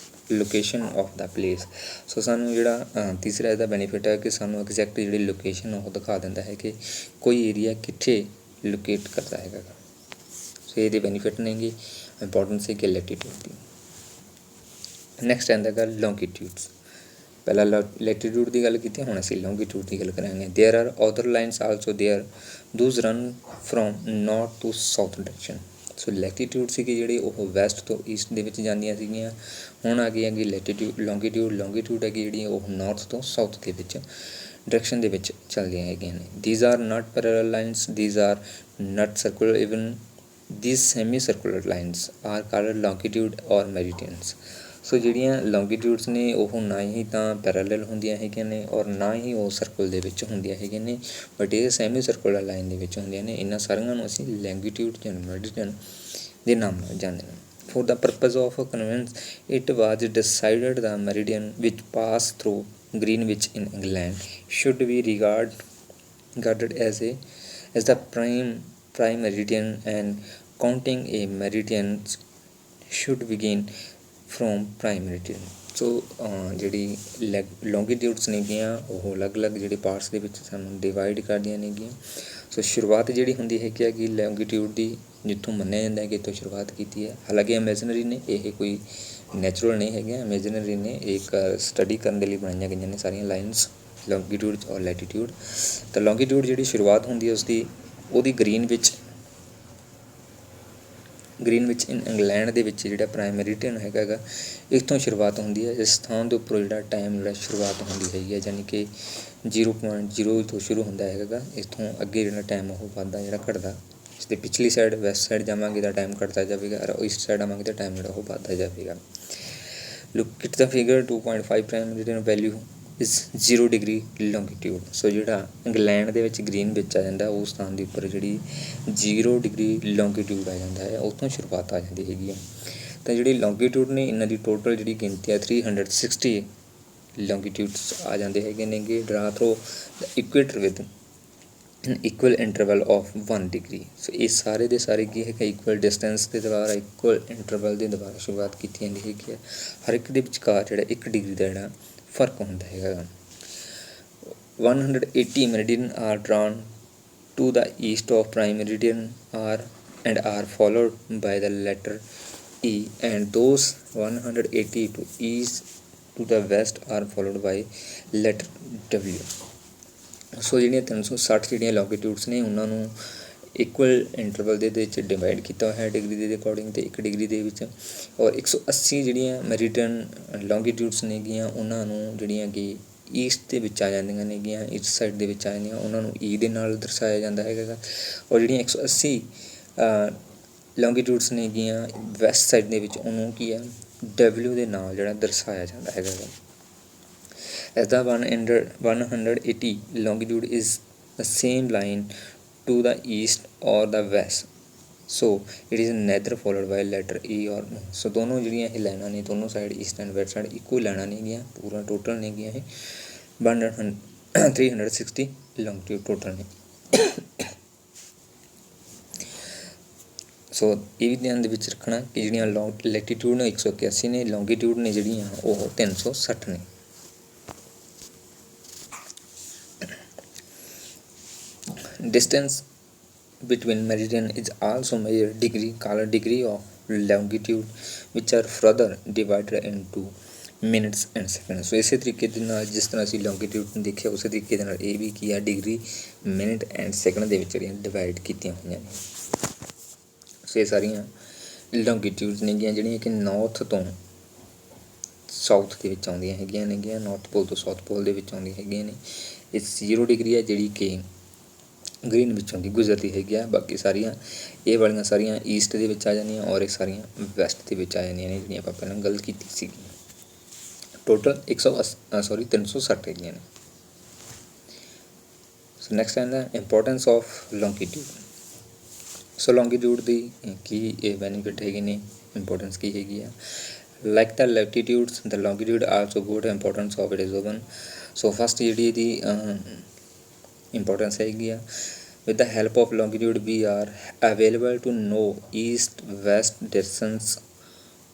location of the place. So ਸਾਨੂੰ ਜਿਹੜਾ ਤੀਸਰਾ ਇਹਦਾ ਬੈਨੀਫਿਟ ਹੈ ਕਿ ਸਾਨੂੰ ਐਗਜ਼ੈਕਟ ਜਿਹੜੀ ਲੋਕੇਸ਼ਨ ਉਹ ਦਿਖਾ ਦਿੰਦਾ ਹੈ ਕਿ ਕੋਈ ਏਰੀਆ ਕਿੱਥੇ ਲੋਕੇਟ ਕਰਦਾ ਹੈਗਾ। ਸੋ ਇਹਦੇ ਬੈਨੀਫਿਟ ਨੇਗੇ, ਇੰਪੋਰਟੈਂਸ ਹੈ ਕਿ ਲੈਟੀਟਿਊਡ ਦੀ। ਨੈਕਸਟ ਆਉਂਦਾ ਹੈਗਾ ਲੌਂਗੀਟਿਊਡਸ। ਪਹਿਲਾਂ ਲੈਟੀਟਿਊਡ ਦੀ ਗੱਲ ਕੀਤੀ, ਹੁਣ ਅਸੀਂ ਲੌਂਗੀਟਿਊਡ ਦੀ ਗੱਲ ਕਰਾਂਗੇ। There are other lines also there those run from north to south direction. So latitude ਸੀਗੀ ਜਿਹੜੀ ਉਹ ਵੈਸਟ ਤੋਂ ਈਸਟ ਦੇ ਵਿੱਚ ਜਾਂਦੀਆਂ ਸੀਗੀਆਂ। ਹੁਣ ਆ ਗਈ ਹੈਗੀ ਲੈਟੀਟਿਊਡ। ਲੌਂਗੀਟਿਊਡ ਹੈਗੀ ਜਿਹੜੀ ਉਹ ਨਾਰਥ ਤੋਂ ਸਾਊਥ ਦੇ ਵਿੱਚ ਡਾਇਰੈਕਸ਼ਨ ਦੇ ਵਿੱਚ ਚੱਲਦੀਆਂ ਹੈਗੀਆਂ ਨੇ। These are not parallel lines, these are not circular, even these semi circular lines are called longitude or meridians. ਸੋ ਜਿਹੜੀਆਂ ਲੌਂਗੀਟਿਊਡਸ ਨੇ ਉਹ ਨਾ ਹੀ ਤਾਂ ਪੈਰਲਲ ਹੁੰਦੀਆਂ ਹੈਗੀਆਂ ਨੇ ਔਰ ਨਾ ਹੀ ਉਹ ਸਰਕਲ ਦੇ ਵਿੱਚ ਹੁੰਦੀਆਂ ਹੈਗੀਆਂ ਨੇ, ਬਟ ਇਹ ਸੈਮੀ ਸਰਕੂਲਰ ਲਾਈਨ ਦੇ ਵਿੱਚ ਹੁੰਦੀਆਂ ਨੇ। ਇਹਨਾਂ ਸਾਰੀਆਂ ਨੂੰ ਅਸੀਂ ਲੈਂਗੀਟਿਊਡ ਜਾਂ ਮੈਰੀਡੀਅਨ ਦੇ ਨਾਮ ਨਾਲ ਜਾਣਦੇ ਹਾਂ। For the purpose of convenience, it was decided the meridian which passed through Greenwich in England should be regarded as the prime meridian, and counting a meridian should begin from prime meridian। ਸੋ ਜਿਹੜੀ ਲੌਂਗੀਟਿਊਡਸ ਨੇਗੀਆਂ ਉਹ ਅਲੱਗ-ਅਲੱਗ ਜਿਹੜੇ parts ਦੇ ਵਿੱਚ ਸਾਨੂੰ divide ਕਰਦੀਆਂ ਨੇਗੀਆਂ। ਸੋ ਸ਼ੁਰੂਆਤ ਜਿਹੜੀ ਹੁੰਦੀ ਹੈਗੀ ਆ ਕਿ ਲੌਂਗੀਟਿਊਡ ਦੀ, ਜਿੱਥੋਂ ਮੰਨਿਆ ਜਾਂਦਾ ਹੈ ਕਿ ਇੱਥੋਂ ਸ਼ੁਰੂਆਤ ਕੀਤੀ ਹੈ। ਹਾਲਾਂਕਿ ਇਮੈਜਨਰੀ ਨੇ, ਇਹ ਕੋਈ ਨੈਚੁਰਲ ਨਹੀਂ ਹੈਗੀਆਂ, ਇਮੈਜਨਰੀ ਨੇ, ਇੱਕ ਸਟੱਡੀ ਕਰਨ ਦੇ ਲਈ ਬਣਾਈਆਂ ਗਈਆਂ ਨੇ ਸਾਰੀਆਂ ਲਾਈਨਸ ਲੌਂਗੀਟਿਊਡ ਔਰ ਲੈਟੀਟਿਊਡ। ਤਾਂ ਲੌਂਗੀਟਿਊਡ ਜਿਹੜੀ ਸ਼ੁਰੂਆਤ ਹੁੰਦੀ ਹੈ ਉਹਦੀ ਗ੍ਰੀਨਵਿਚ ਇਨ ਇੰਗਲੈਂਡ ਦੇ ਵਿੱਚ ਜਿਹੜਾ ਪ੍ਰਾਈਮ ਮੈਰੀਡੀਅਨ ਹੈਗਾ ਇੱਥੋਂ ਸ਼ੁਰੂਆਤ ਹੁੰਦੀ ਹੈ। ਇਸ ਸਥਾਨ ਦੇ ਉੱਪਰੋਂ ਜਿਹੜਾ ਟਾਈਮ ਜਿਹੜਾ ਸ਼ੁਰੂਆਤ ਹੁੰਦੀ ਹੈਗੀ ਹੈ, ਯਾਨੀ ਕਿ 0.0 ਤੋਂ ਸ਼ੁਰੂ ਹੁੰਦਾ ਹੈਗਾ। ਇੱਥੋਂ ਅੱਗੇ ਜਿਹੜਾ ਟਾਈਮ ਉਹ ਵੱਧਦਾ ਜਿਹੜਾ ਘਟਦਾ। ਇਸ ਦੇ ਪਿਛਲੀ ਸਾਈਡ ਵੈਸਟ ਸਾਈਡ ਜਾਵਾਂਗੇ ਤਾਂ ਟਾਈਮ ਘਟਦਾ ਜਾਵੇਗਾ, ਔਰ ਈਸਟ ਸਾਈਡ ਆਵਾਂਗੇ ਤਾਂ ਟਾਈਮ ਜਿਹੜਾ ਉਹ ਵੱਧਦਾ ਜਾਵੇਗਾ। Look at the figure 2.5 prime meridian value is 0 degree longitude. So ਜਿਹੜਾ ਇੰਗਲੈਂਡ ਦੇ ਵਿੱਚ ਗ੍ਰੀਨ ਵਿੱਚ ਆ ਜਾਂਦਾ ਉਸ ਸਥਾਨ ਦੇ ਉੱਪਰ ਜਿਹੜੀ 0 ਡਿਗਰੀ ਲੌਂਗੀਟਿਊਡ ਆ ਜਾਂਦਾ ਹੈ, ਉੱਥੋਂ ਸ਼ੁਰੂਆਤ ਆ ਜਾਂਦੀ ਹੈਗੀ ਹੈ। ਤਾਂ ਜਿਹੜੀ ਲੌਂਗੀਟਿਊਡ ਨੇ ਇਹਨਾਂ ਦੀ ਟੋਟਲ ਜਿਹੜੀ ਗਿਣਤੀ ਹੈ 360 ਲੌਂਗੀਟਿਊਡਸ ਆ ਜਾਂਦੇ ਹੈਗੇ ਨੇਗੇ। Draw through the equator with equal interval of 1 degree. So ਇਹ ਸਾਰੇ ਦੇ ਸਾਰੇ ਕੀ ਹੈਗਾ, ਇਕੁਅਲ ਡਿਸਟੈਂਸ ਦੇ ਦੁਆਰਾ, ਇਕੁਅਲ ਇੰਟਰਵਲ ਦੇ ਦੁਆਰਾ ਸ਼ੁਰੂਆਤ ਕੀਤੀ ਜਾਂਦੀ ਹੈਗੀ ਹੈ। ਹਰ ਇੱਕ ਦੇ ਵਿਚਕਾਰ ਜਿਹੜਾ 1 ਡਿਗਰੀ ਦਾ ਜਿਹੜਾ ਫਰਕ ਹੁੰਦਾ ਹੈਗਾ। 180 meridian are drawn to the east of prime meridian and are followed by the letter E, and those 180 to east to the west are followed by letter W। ਸੋ ਜਿਹੜੀਆਂ 360 ਜਿਹੜੀਆਂ ਲੌਂਗੀਟਿਊਡਸ ਨੇ ਉਹਨਾਂ ਨੂੰ ਇਕੁਅਲ ਇੰਟਰਵਲ ਦੇ ਵਿੱਚ ਡਿਵਾਈਡ ਕੀਤਾ ਹੋਇਆ degree ਦੇ ਅਕੋਰਡਿੰਗ ਅਤੇ 1 ਡਿਗਰੀ ਦੇ ਵਿੱਚ, ਔਰ 180 ਜਿਹੜੀਆਂ ਮੈਰੀਡੀਅਨ ਲੌਂਗੀਟਿਊਡਸ ਨੇਗੀਆਂ ਉਹਨਾਂ ਨੂੰ ਜਿਹੜੀਆਂ ਕਿ ਈਸਟ ਦੇ ਵਿੱਚ ਆ ਜਾਂਦੀਆਂ ਨੇਗੀਆਂ, ਈਸਟ ਸਾਈਡ ਦੇ ਵਿੱਚ ਆ ਜਾਂਦੀਆਂ, ਉਹਨਾਂ ਨੂੰ E ਦੇ ਨਾਲ ਦਰਸਾਇਆ ਜਾਂਦਾ ਹੈਗਾ। ਔਰ ਜਿਹੜੀਆਂ 180 ਲੌਂਗੀਟਿਊਡਸ ਨੇਗੀਆਂ ਵੈਸਟ ਸਾਈਡ ਦੇ ਵਿੱਚ ਉਹਨੂੰ ਕੀ ਆ W ਦੇ ਨਾਲ ਜਿਹੜਾ ਦਰਸਾਇਆ ਜਾਂਦਾ ਹੈਗਾ ਗਾ। As the 180 longitude is the same line to the east or the west, so it is neither followed by letter E or no। so दोनों ਜਿਹੜੀਆਂ ਇਹ ਲਾਈਨਾਂ ਨੇ ਦੋਨੋਂ side East and West side ਇੱਕੋ ਲਾਈਨਾਂ ਨੇਗੀਆਂ, ਪੂਰਾ ਟੋਟਲ ਨੇਗੀਆਂ ਇਹ 360 ਲੌਂਗੀਟਿਊਡ ਟੋਟਲ ਨੇ। ਸੋ ਇਹ ਵੀ ਧਿਆਨ ਦੇ ਵਿੱਚ ਰੱਖਣਾ ਕਿ ਜਿਹੜੀਆਂ ਲੈਟੀਟਿਊਡ ਨੇ 181 ਨੇ, ਲੌਂਗੀਟਿਊਡ ਨੇ ਜਿਹੜੀਆਂ ਉਹ 360 ਨੇ। Distance between meridian is also measured degree called degree of longitude, which are further divided into minutes and seconds। ਸੋ ਇਸੇ ਤਰੀਕੇ ਦੇ ਨਾਲ ਜਿਸ ਤਰ੍ਹਾਂ ਅਸੀਂ ਲੌਂਗੀਟਿਊਡ ਨੂੰ ਦੇਖਿਆ ਉਸੇ ਤਰੀਕੇ ਦੇ ਨਾਲ ਇਹ ਵੀ ਕੀ ਆ ਡਿਗਰੀ ਮਿੰਟ ਐਂਡ ਸੈਕਿੰਡ ਦੇ ਵਿੱਚ ਜਿਹੜੀਆਂ ਡਿਵਾਈਡ ਕੀਤੀਆਂ ਹੋਈਆਂ ਨੇ। ਸੋ ਇਹ ਸਾਰੀਆਂ ਲੌਂਗੀਟਿਊਡਸ ਨੇਗੀਆਂ ਜਿਹੜੀਆਂ ਕਿ ਨਾਰਥ ਤੋਂ ਸਾਊਥ ਦੇ ਵਿੱਚ ਆਉਂਦੀਆਂ ਹੈਗੀਆਂ ਨੇਗੀਆਂ, ਨਾਰਥ ਪੋਲ ਤੋਂ ਸਾਊਥ ਪੋਲ ਦੇ ਵਿੱਚ ਆਉਂਦੀਆਂ ਹੈਗੀਆਂ ਨੇ। ਇਹ 0 ਡਿਗਰੀ ਹੈ ਜਿਹੜੀ ਕਿ ਗ੍ਰੀਨ ਵਿੱਚੋਂ ਦੀ ਗੁਜ਼ਰਦੀ ਹੈਗੀ ਆ। ਬਾਕੀ ਸਾਰੀਆਂ ਇਹ ਵਾਲੀਆਂ ਸਾਰੀਆਂ ਈਸਟ ਦੇ ਵਿੱਚ ਆ ਜਾਂਦੀਆਂ ਔਰ ਇਹ ਸਾਰੀਆਂ ਵੈਸਟ ਦੇ ਵਿੱਚ ਆ ਜਾਂਦੀਆਂ ਨੇ ਜਿਹੜੀਆਂ ਆਪਾਂ ਪਹਿਲਾਂ ਗੱਲ ਕੀਤੀ ਸੀਗੀ। ਟੋਟਲ 360 ਹੈਗੀਆਂ ਨੇ। ਸੋ ਨੈਕਸਟ ਆਉਂਦਾ importance of longitude. So longitude ਦੀ ਕੀ ਇਹ ਬੈਨੀਫਿਟ ਹੈਗੇ ਨੇ, ਇੰਪੋਰਟੈਂਸ ਕੀ ਹੈਗੀ ਆ। Like the latitudes the longitude also good importance of it is own. So first ਜਿਹੜੀ ਇਹਦੀ ਇੰਪੋਰਟੈਂਸ ਹੈਗੀ ਆ, with the help of longitude we are available to know east west distance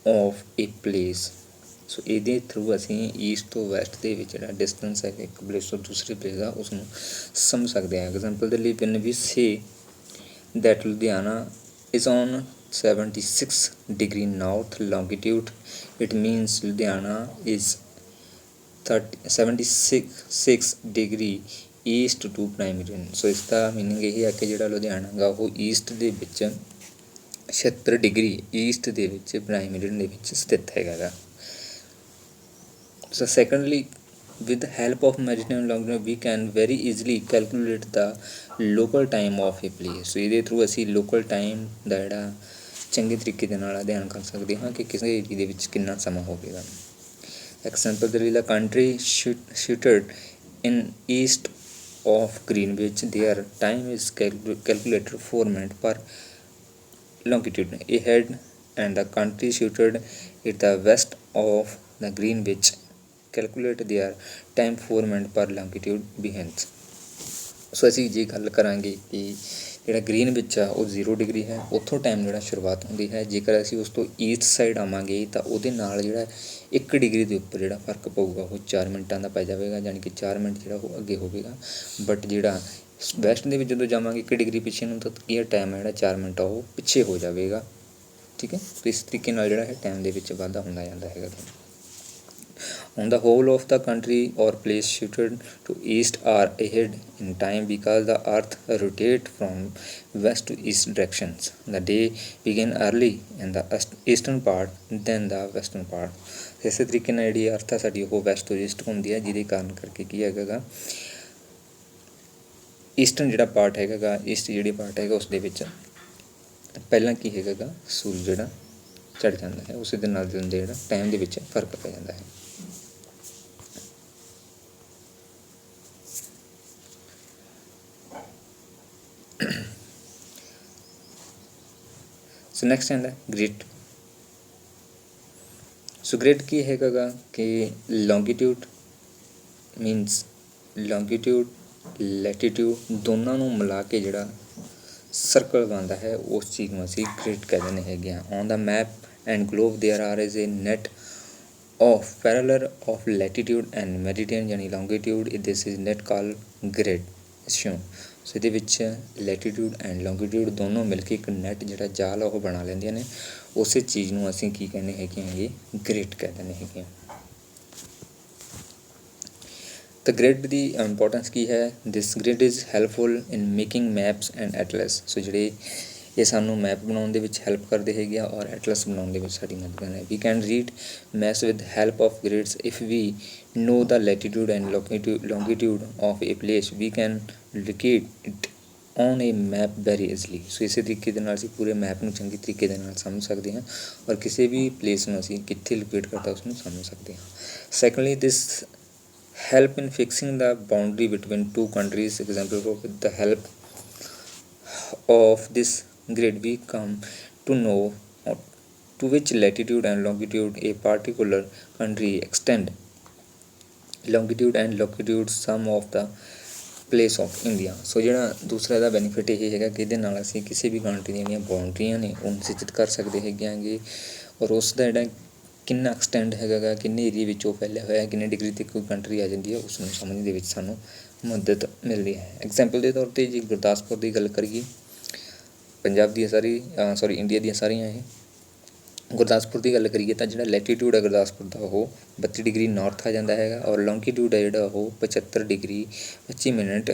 of a place। ਸੋ ਇਹਦੇ through ਅਸੀਂ East ਤੋਂ West ਦੇ ਵਿੱਚ ਜਿਹੜਾ ਡਿਸਟੈਂਸ ਹੈ ਇੱਕ ਪਲੇਸ ਤੋਂ ਦੂਸਰੇ ਪਲੇਸ ਦਾ ਉਸਨੂੰ ਸਮਝ ਸਕਦੇ ਹਾਂ। ਐਗਜ਼ਾਮਪਲ ਦੇ ਲਈ when we say that Ludhiana is on 76 degree north longitude, it means Ludhiana is 76 degree east to prime meridian. So ਇਸ ਦਾ ਮੀਨਿੰਗ ਇਹ ਹੈ ਕਿ ਜਿਹੜਾ ਲੁਧਿਆਣਾ ਗਾ ਉਹ ਈਸਟ ਦੇ ਵਿੱਚ 76 ਡਿਗਰੀ ਈਸਟ ਦੇ ਵਿੱਚ ਪ੍ਰਾਈਮ ਮੀਡੀਅਨ ਦੇ ਵਿੱਚ ਸਥਿਤ ਹੈਗਾ ਗਾ। ਸੋ secondly with the help of meridian longitude we can very easily calculate the local time of a place। ਸੋ ਇਹਦੇ ਥਰੂ ਅਸੀਂ ਲੋਕਲ ਟਾਈਮ ਦਾ ਜਿਹੜਾ ਚੰਗੇ ਤਰੀਕੇ ਦੇ ਨਾਲ ਅਧਿਐਨ ਕਰ ਸਕਦੇ ਹਾਂ ਕਿ ਕਿਸੇ ਏਰੀਏ ਦੇ ਵਿੱਚ ਕਿੰਨਾ ਸਮਾਂ ਹੋਵੇਗਾ। ਐਗਜ਼ਾਮਪਲ ਦੇ ਲਈ country situated in east of Greenwich, their time is calculated 4 minutes per longitude ahead, and the country situated at the west of the Greenwich calculate their time 4 minutes per longitude behind। ਸੋ ਅਸੀਂ ਜੇ ਗੱਲ ਕਰਾਂਗੇ ਕਿ ਜਿਹੜਾ green ਵਿੱਚ ਆ ਉਹ 0 degree ਹੈ, ਉੱਥੋਂ ਟਾਈਮ ਜਿਹੜਾ ਸ਼ੁਰੂਆਤ ਹੁੰਦੀ ਹੈ। ਜੇਕਰ ਅਸੀਂ ਉਸ ਤੋਂ ਈਸਟ ਸਾਈਡ ਆਵਾਂਗੇ ਤਾਂ ਉਹਦੇ ਨਾਲ ਜਿਹੜਾ 1 ਡਿਗਰੀ ਦੇ ਉੱਪਰ ਜਿਹੜਾ ਫਰਕ ਪਊਗਾ ਉਹ 4 ਮਿੰਟਾਂ ਦਾ ਪੈ ਜਾਵੇਗਾ, ਯਾਨੀ ਕਿ 4 ਮਿੰਟ ਜਿਹੜਾ ਉਹ ਅੱਗੇ ਹੋਵੇਗਾ। ਬਟ ਜਿਹੜਾ ਵੈਸਟ ਦੇ ਵਿੱਚ ਜਦੋਂ ਜਾਵਾਂਗੇ 1 ਡਿਗਰੀ ਪਿੱਛੇ ਨੂੰ ਤਾਂ ਇਹ ਟਾਈਮ ਹੈ ਜਿਹੜਾ 4 ਮਿੰਟ ਆ ਉਹ ਪਿੱਛੇ ਹੋ ਜਾਵੇਗਾ। ਠੀਕ ਹੈ, ਇਸ ਤਰੀਕੇ ਨਾਲ ਜਿਹੜਾ ਹੈ ਟਾਈਮ ਦੇ ਵਿੱਚ ਵਾਧਾ ਹੁੰਦਾ ਜਾਂਦਾ ਹੈਗਾ। On the whole of the country or place shifted to east are ahead in time because the earth rotates from west to east directions। The day begin early in the eastern part than the western part। ਇਸੇ ਤਰੀਕੇ ਨਾਲ ਜਿਹੜੀ ਅਰਥ ਆ ਸਾਡੀ ਉਹ West ਤੋਂ East ਹੁੰਦੀ ਹੈ, ਜਿਹਦੇ ਕਾਰਨ ਕਰਕੇ ਕੀ ਹੈਗਾ ਗਾ ਈਸਟਰਨ ਜਿਹੜਾ ਪਾਰਟ ਹੈਗਾ ਗਾ ਈਸਟ ਜਿਹੜੀ ਪਾਰਟ ਹੈਗਾ ਉਸ ਦੇ ਵਿੱਚ ਪਹਿਲਾਂ ਕੀ ਹੈਗਾ ਗਾ ਸੂਰਜ ਜਿਹੜਾ ਚੜ੍ਹ ਜਾਂਦਾ ਹੈ, ਉਸੇ ਦੇ ਨਾਲ ਜਿਹੜਾ ਟਾਈਮ ਦੇ ਵਿੱਚ ਫਰਕ ਪੈ ਜਾਂਦਾ ਹੈ। ਸੋ ਨੈਕਸਟ ਆਉਂਦਾ ਗ੍ਰਿਡ। ਸੋ ਗ੍ਰਿਡ ਕੀ ਹੈਗਾ ਗਾ ਕਿ ਲੌਂਗੀਟਿਊਡ ਮੀਨਸ ਲੌਂਗੀਟਿਊਡ ਲੈਟੀਟਿਊਡ ਦੋਨਾਂ ਨੂੰ ਮਿਲਾ ਕੇ ਜਿਹੜਾ ਸਰਕਲ ਬਣਦਾ ਹੈ ਉਸ ਚੀਜ਼ ਨੂੰ ਅਸੀਂ ਗ੍ਰਿਡ ਕਹਿ ਦਿੰਦੇ ਹੈਗੇ ਹਾਂ। On the map and globe there are is a net of parallel of latitude and meridian ਯਾਨੀ longitude, this is net call grid shown. So ਇਹਦੇ ਵਿੱਚ ਲੈਟੀਟਿਊਡ ਐਂਡ ਲੌਂਗੀਟਿਊਡ ਦੋਨੋਂ ਮਿਲ ਕੇ ਇੱਕ ਨੈਟ ਜਿਹੜਾ ਜਾਲ ਉਹ ਬਣਾ ਲੈਂਦੀਆਂ ਨੇ। ਉਸੇ ਚੀਜ਼ ਨੂੰ ਅਸੀਂ ਕੀ ਕਹਿੰਦੇ ਹੈਗੇ ਹੈਗੇ ਗ੍ਰਿਡ ਕਹਿ ਦਿੰਦੇ ਹੈਗੇ ਹਾਂ। ਤਾਂ ਗ੍ਰਿਡ ਦੀ ਇੰਪੋਰਟੈਂਸ ਕੀ ਹੈ, this grid is helpful in making maps and atlas. So ਜਿਹੜੇ ਇਹ ਸਾਨੂੰ ਮੈਪ ਬਣਾਉਣ ਦੇ ਵਿੱਚ ਹੈਲਪ ਕਰਦੇ ਹੈਗੇ ਆ ਔਰ ਐਟਲਸ ਬਣਾਉਣ ਦੇ ਵਿੱਚ ਸਾਡੀ ਮਦਦ ਕਰਦੇ ਹੈ। We can read maps with help of grids if we know the latitude and longitude of a place, we can locate it on a map very easily. So ਇਸੇ ਤਰੀਕੇ ਦੇ ਨਾਲ ਅਸੀਂ ਪੂਰੇ ਮੈਪ ਨੂੰ ਚੰਗੇ ਤਰੀਕੇ ਦੇ ਨਾਲ ਸਮਝ ਸਕਦੇ ਹਾਂ ਔਰ ਕਿਸੇ ਵੀ ਪਲੇਸ ਨੂੰ ਅਸੀਂ ਕਿੱਥੇ ਲੋਕੇਟ ਕਰਤਾ ਉਸ ਨੂੰ ਸਮਝ ਸਕਦੇ ਹਾਂ। Secondly this help in fixing the boundary between two countries. Example, with the help of this grid we come to know to which latitude and longitude a particular country extend. Longitude and longitude sum of the place of India. ਸੋ ਜਿਹੜਾ ਦੂਸਰਾ ਇਹਦਾ benefit ਇਹ ਹੈਗਾ ਕਿ ਇਹਦੇ ਨਾਲ ਅਸੀਂ ਕਿਸੇ ਵੀ ਕੰਟਰੀ ਦੀਆਂ ਜਿਹੜੀਆਂ ਬਾਉਂਡਰੀਆਂ ਨੇ ਉਹ ਨਿਸ਼ਚਿਤ ਕਰ ਸਕਦੇ ਹੈਗੇ ਆਂਗੇ ਔਰ ਉਸ ਦਾ ਜਿਹੜਾ ਕਿੰਨਾ ਐਕਸਟੈਂਡ ਹੈਗਾ ਗਾ, ਕਿੰਨੇ ਏਰੀਏ ਵਿੱਚ ਉਹ ਫੈਲਿਆ ਹੋਇਆ, ਕਿੰਨੇ ਡਿਗਰੀ 'ਤੇ ਕੋਈ ਕੰਟਰੀ ਆ ਜਾਂਦੀ ਹੈ, ਉਸ ਨੂੰ ਸਮਝਣ ਦੇ ਵਿੱਚ ਸਾਨੂੰ ਮਦਦ ਮਿਲਦੀ ਹੈ। ਐਗਜ਼ਾਮਪਲ ਦੇ ਤੌਰ 'ਤੇ ਜੇ ਗੁਰਦਾਸਪੁਰ ਦੀ ਗੱਲ ਕਰੀਏ, ਪੰਜਾਬ ਦੀਆਂ ਇੰਡੀਆ ਦੀਆਂ ਸਾਰੀਆਂ ਇਹ ਗੁਰਦਾਸਪੁਰ ਦੀ ਗੱਲ ਕਰੀਏ ਤਾਂ ਜਿਹੜਾ ਲੈਟੀਟਿਊਡ ਹੈ ਗੁਰਦਾਸਪੁਰ ਦਾ ਉਹ 32 ਡਿਗਰੀ ਨਾਰਥ ਆ ਜਾਂਦਾ ਹੈਗਾ ਔਰ ਲੌਂਗੀਟਿਊਡ ਹੈ ਜਿਹੜਾ ਉਹ 75 ਡਿਗਰੀ 25 ਮਿੰਟ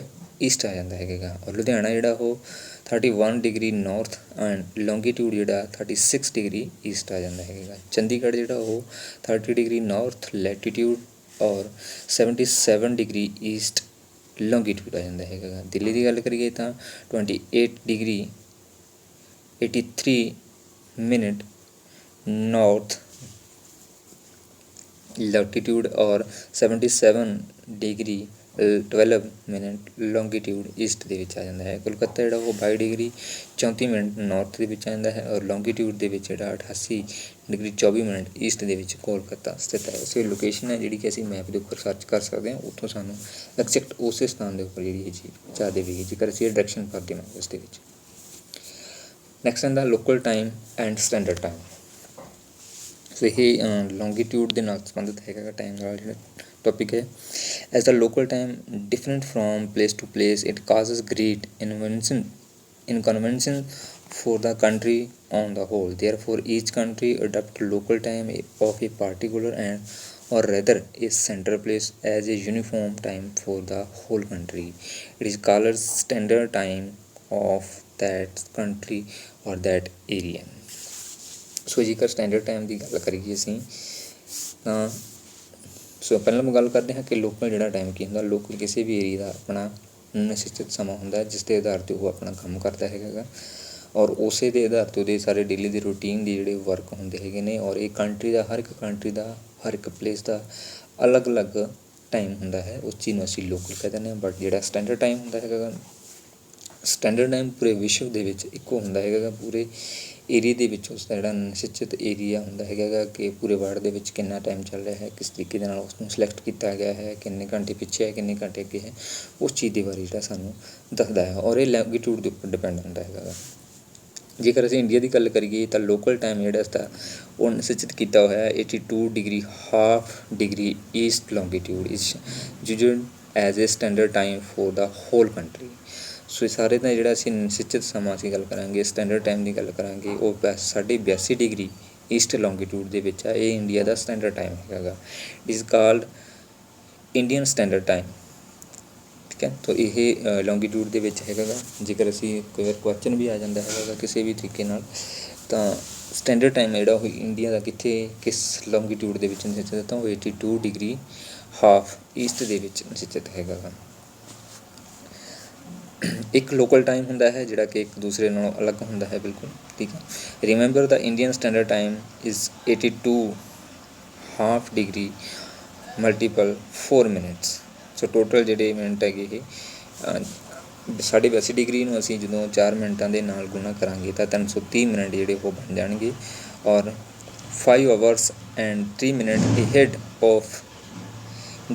ਈਸਟ ਆ ਜਾਂਦਾ ਹੈਗਾ ਔਰ ਲੁਧਿਆਣਾ ਜਿਹੜਾ ਉਹ 31 ਡਿਗਰੀ ਨਾਰਥ ਐਂਡ ਲੌਂਗੀਟਿਊਡ ਜਿਹੜਾ 36 ਡਿਗਰੀ ਈਸਟ ਆ ਜਾਂਦਾ ਹੈਗਾ। ਚੰਡੀਗੜ੍ਹ ਜਿਹੜਾ ਉਹ 30 ਡਿਗਰੀ ਨਾਰਥ ਲੈਟੀਟਿਊਡ ਔਰ 77 ਡਿਗਰੀ ਈਸਟ ਲੌਂਗੀਟਿਊਡ ਆ ਜਾਂਦਾ ਹੈਗਾ। ਦਿੱਲੀ ਦੀ ਗੱਲ ਕਰੀਏ ਤਾਂ 28 ਡਿਗਰੀ 83 ਮਿੰਟ नॉर्थ लैटिट्यूड और 77 डिग्री 12 मिनट लॉन्गीट्यूड ईस्ट ਦੇ ਵਿੱਚ ਆ ਜਾਂਦਾ ਹੈ। ਕੋਲਕਾਤਾ ਜਿਹੜਾ ਉਹ 22 ਡਿਗਰੀ 34 ਮਿੰਟ ਨਾਰਥ ਦੇ ਵਿੱਚ ਆ ਜਾਂਦਾ ਹੈ ਔਰ ਲੌਂਗੀਟਿਊਡ ਦੇ ਵਿੱਚ ਜਿਹੜਾ 88 ਡਿਗਰੀ 24 ਮਿੰਟ ਈਸਟ ਦੇ ਵਿੱਚ ਕੋਲਕਾਤਾ ਸਥਿਤ ਹੈ। ਉਸੇ ਲੋਕੇਸ਼ਨ ਹੈ ਜਿਹੜੀ ਕਿ ਅਸੀਂ ਮੈਪ ਦੇ ਉੱਪਰ ਸਰਚ ਕਰ ਸਕਦੇ ਹਾਂ, ਉੱਥੋਂ ਸਾਨੂੰ ਐਗਜ਼ੈਕਟ ਉਸੇ ਸਥਾਨ ਦੇ ਉੱਪਰ ਜਿਹੜੀ ਇਹ ਚੀਜ਼ ਪਹੁੰਚਾ ਦੇਵੇਗੀ ਜੇਕਰ ਅਸੀਂ ਡਾਇਰੈਕਸ਼ਨ ਭਰ ਦੇਵਾਂਗੇ ਉਸ ਦੇ ਵਿੱਚ। ਨੈਕਸਟ ਆਉਂਦਾ local time and standard time. So ਇਹ ਲੌਂਗੀਟਿਊਡ ਦੇ ਨਾਲ ਸੰਬੰਧਿਤ ਹੈਗਾ ਟਾਈਮ ਨਾਲ ਜਿਹੜਾ ਟੌਪਿਕ ਹੈ। As the local time different from place to place it causes great inconvenience for the country on the whole. Therefore, each country adopt local time of a particular or rather a central place as a uniform time for the whole country. It is called standard time of that country or that area. ਸੋ ਜੇਕਰ standard time ਦੀ ਗੱਲ ਕਰੀਏ ਅਸੀਂ ਤਾਂ ਪਹਿਲਾਂ ਆਪਾਂ ਗੱਲ ਕਰਦੇ ਹਾਂ ਕਿ ਲੋਕਲ ਜਿਹੜਾ ਟਾਈਮ ਕੀ ਹੁੰਦਾ। ਲੋਕਲ ਕਿਸੇ ਵੀ ਏਰੀਆ ਦਾ ਆਪਣਾ ਨਿਸ਼ਚਿਤ ਸਮਾਂ ਹੁੰਦਾ ਜਿਸ ਦੇ ਆਧਾਰ 'ਤੇ ਉਹ ਆਪਣਾ ਕੰਮ ਕਰਦਾ ਹੈਗਾ ਔਰ ਉਸੇ ਦੇ ਆਧਾਰ 'ਤੇ ਉਹਦੇ ਸਾਰੇ ਡੇਲੀ ਦੇ ਰੂਟੀਨ ਦੇ ਜਿਹੜੇ ਵਰਕ ਹੁੰਦੇ ਹੈਗੇ ਨੇ ਔਰ ਇਹ ਕੰਟਰੀ ਦਾ ਹਰ ਇੱਕ ਪਲੇਸ ਦਾ ਅਲੱਗ ਅਲੱਗ ਟਾਈਮ ਹੁੰਦਾ ਹੈ। ਉਸ ਚੀਜ਼ ਨੂੰ ਅਸੀਂ ਲੋਕਲ ਕਹਿ ਦਿੰਦੇ ਹਾਂ। ਬਟ ਜਿਹੜਾ ਸਟੈਂਡਰਡ ਟਾਈਮ ਹੁੰਦਾ ਹੈਗਾ, ਸਟੈਂਡਰਡ ਟਾਈਮ ਪੂਰੇ ਵਿਸ਼ਵ ਦੇ ਵਿੱਚ ਇੱਕੋ ਹੁੰਦਾ ਹੈਗਾ। ਪੂਰੇ ਏਰੀਏ ਦੇ ਵਿੱਚ ਉਸ ਦਾ ਜਿਹੜਾ ਨਿਸ਼ਚਿਤ ਏਰੀਆ ਹੁੰਦਾ ਹੈਗਾ ਕਿ ਪੂਰੇ ਵਰਲਡ ਦੇ ਵਿੱਚ ਕਿੰਨਾ ਟਾਈਮ ਚੱਲ ਰਿਹਾ ਹੈ, ਕਿਸ ਤਰੀਕੇ ਦੇ ਨਾਲ ਉਸ ਨੂੰ ਸਿਲੈਕਟ ਕੀਤਾ ਗਿਆ ਹੈ, ਕਿੰਨੇ ਘੰਟੇ ਪਿੱਛੇ ਹੈ, ਕਿੰਨੇ ਘੰਟੇ ਅੱਗੇ ਹੈ, ਉਸ ਚੀਜ਼ ਦੇ ਬਾਰੇ ਜਿਹੜਾ ਸਾਨੂੰ ਦੱਸਦਾ ਹੈ ਔਰ ਇਹ ਲੌਂਗੀਟਿਊਡ ਦੇ ਉੱਪਰ ਡਿਪੈਂਡ ਹੁੰਦਾ ਹੈਗਾ। ਜੇਕਰ ਅਸੀਂ ਇੰਡੀਆ ਦੀ ਗੱਲ ਕਰੀਏ ਤਾਂ ਲੋਕਲ ਟਾਈਮ ਜਿਹੜਾ ਇਸਦਾ ਉਹ ਨਿਸ਼ਚਿਤ ਕੀਤਾ ਹੋਇਆ 82 degree half degree east longitude is used as a standard time for the whole country. So ਇਹ ਸਾਰੇ ਦਾ ਜਿਹੜਾ ਅਸੀਂ ਨਿਸ਼ਚਿਤ ਸਮਾਂ ਅਸੀਂ ਗੱਲ ਕਰਾਂਗੇ, ਸਟੈਂਡਰਡ ਟਾਈਮ ਦੀ ਗੱਲ ਕਰਾਂਗੇ, ਉਹ 82 ਡਿਗਰੀ ਈਸਟ ਲੌਂਗੀਟਿਊਡ ਦੇ ਵਿੱਚ ਆ। ਇਹ ਇੰਡੀਆ ਦਾ ਸਟੈਂਡਰਡ ਟਾਈਮ ਹੈਗਾ। It is called Indian standard time. ਠੀਕ ਹੈ, ਤਾਂ ਇਹ ਲੌਂਗੀਟਿਊਡ ਦੇ ਵਿੱਚ ਹੈਗਾ ਗਾ। ਜੇਕਰ ਅਸੀਂ ਕੋਈ ਵਾਰ ਕੁਐਸਚਨ ਵੀ ਆ ਜਾਂਦਾ ਹੈਗਾ ਕਿਸੇ ਵੀ ਤਰੀਕੇ ਨਾਲ ਤਾਂ ਸਟੈਂਡਰਡ ਟਾਈਮ ਜਿਹੜਾ ਉਹ ਇੰਡੀਆ ਦਾ ਕਿਸ ਲੌਂਗੀਟਿਊਡ ਦੇ ਵਿੱਚ ਨਿਸ਼ਚਿਤ ਤਾਂ ਉਹ 82 ਡਿਗਰੀ ਹਾਫ ਈਸਟ ਦੇ ਵਿੱਚ ਨਿਸ਼ਚਿਤ ਹੈਗਾ ਗਾ। ਇੱਕ ਲੋਕਲ ਟਾਈਮ ਹੁੰਦਾ ਹੈ ਜਿਹੜਾ ਕਿ ਇੱਕ ਦੂਸਰੇ ਨਾਲੋਂ ਅਲੱਗ ਹੁੰਦਾ ਹੈ ਬਿਲਕੁਲ। ਠੀਕ ਹੈ, remember the Indian standard time is 82 half degree multiple 4 minutes. So total ਜਿਹੜੇ ਮਿੰਟ ਹੈਗੇ ਇਹ 82 ਡਿਗਰੀ ਨੂੰ ਅਸੀਂ ਜਦੋਂ 4 ਮਿੰਟਾਂ ਦੇ ਨਾਲ ਗੁਣਾ ਕਰਾਂਗੇ ਤਾਂ 330 ਮਿੰਟ ਜਿਹੜੇ ਉਹ ਬਣ ਜਾਣਗੇ ਔਰ 5 hours and 3 minute ahead of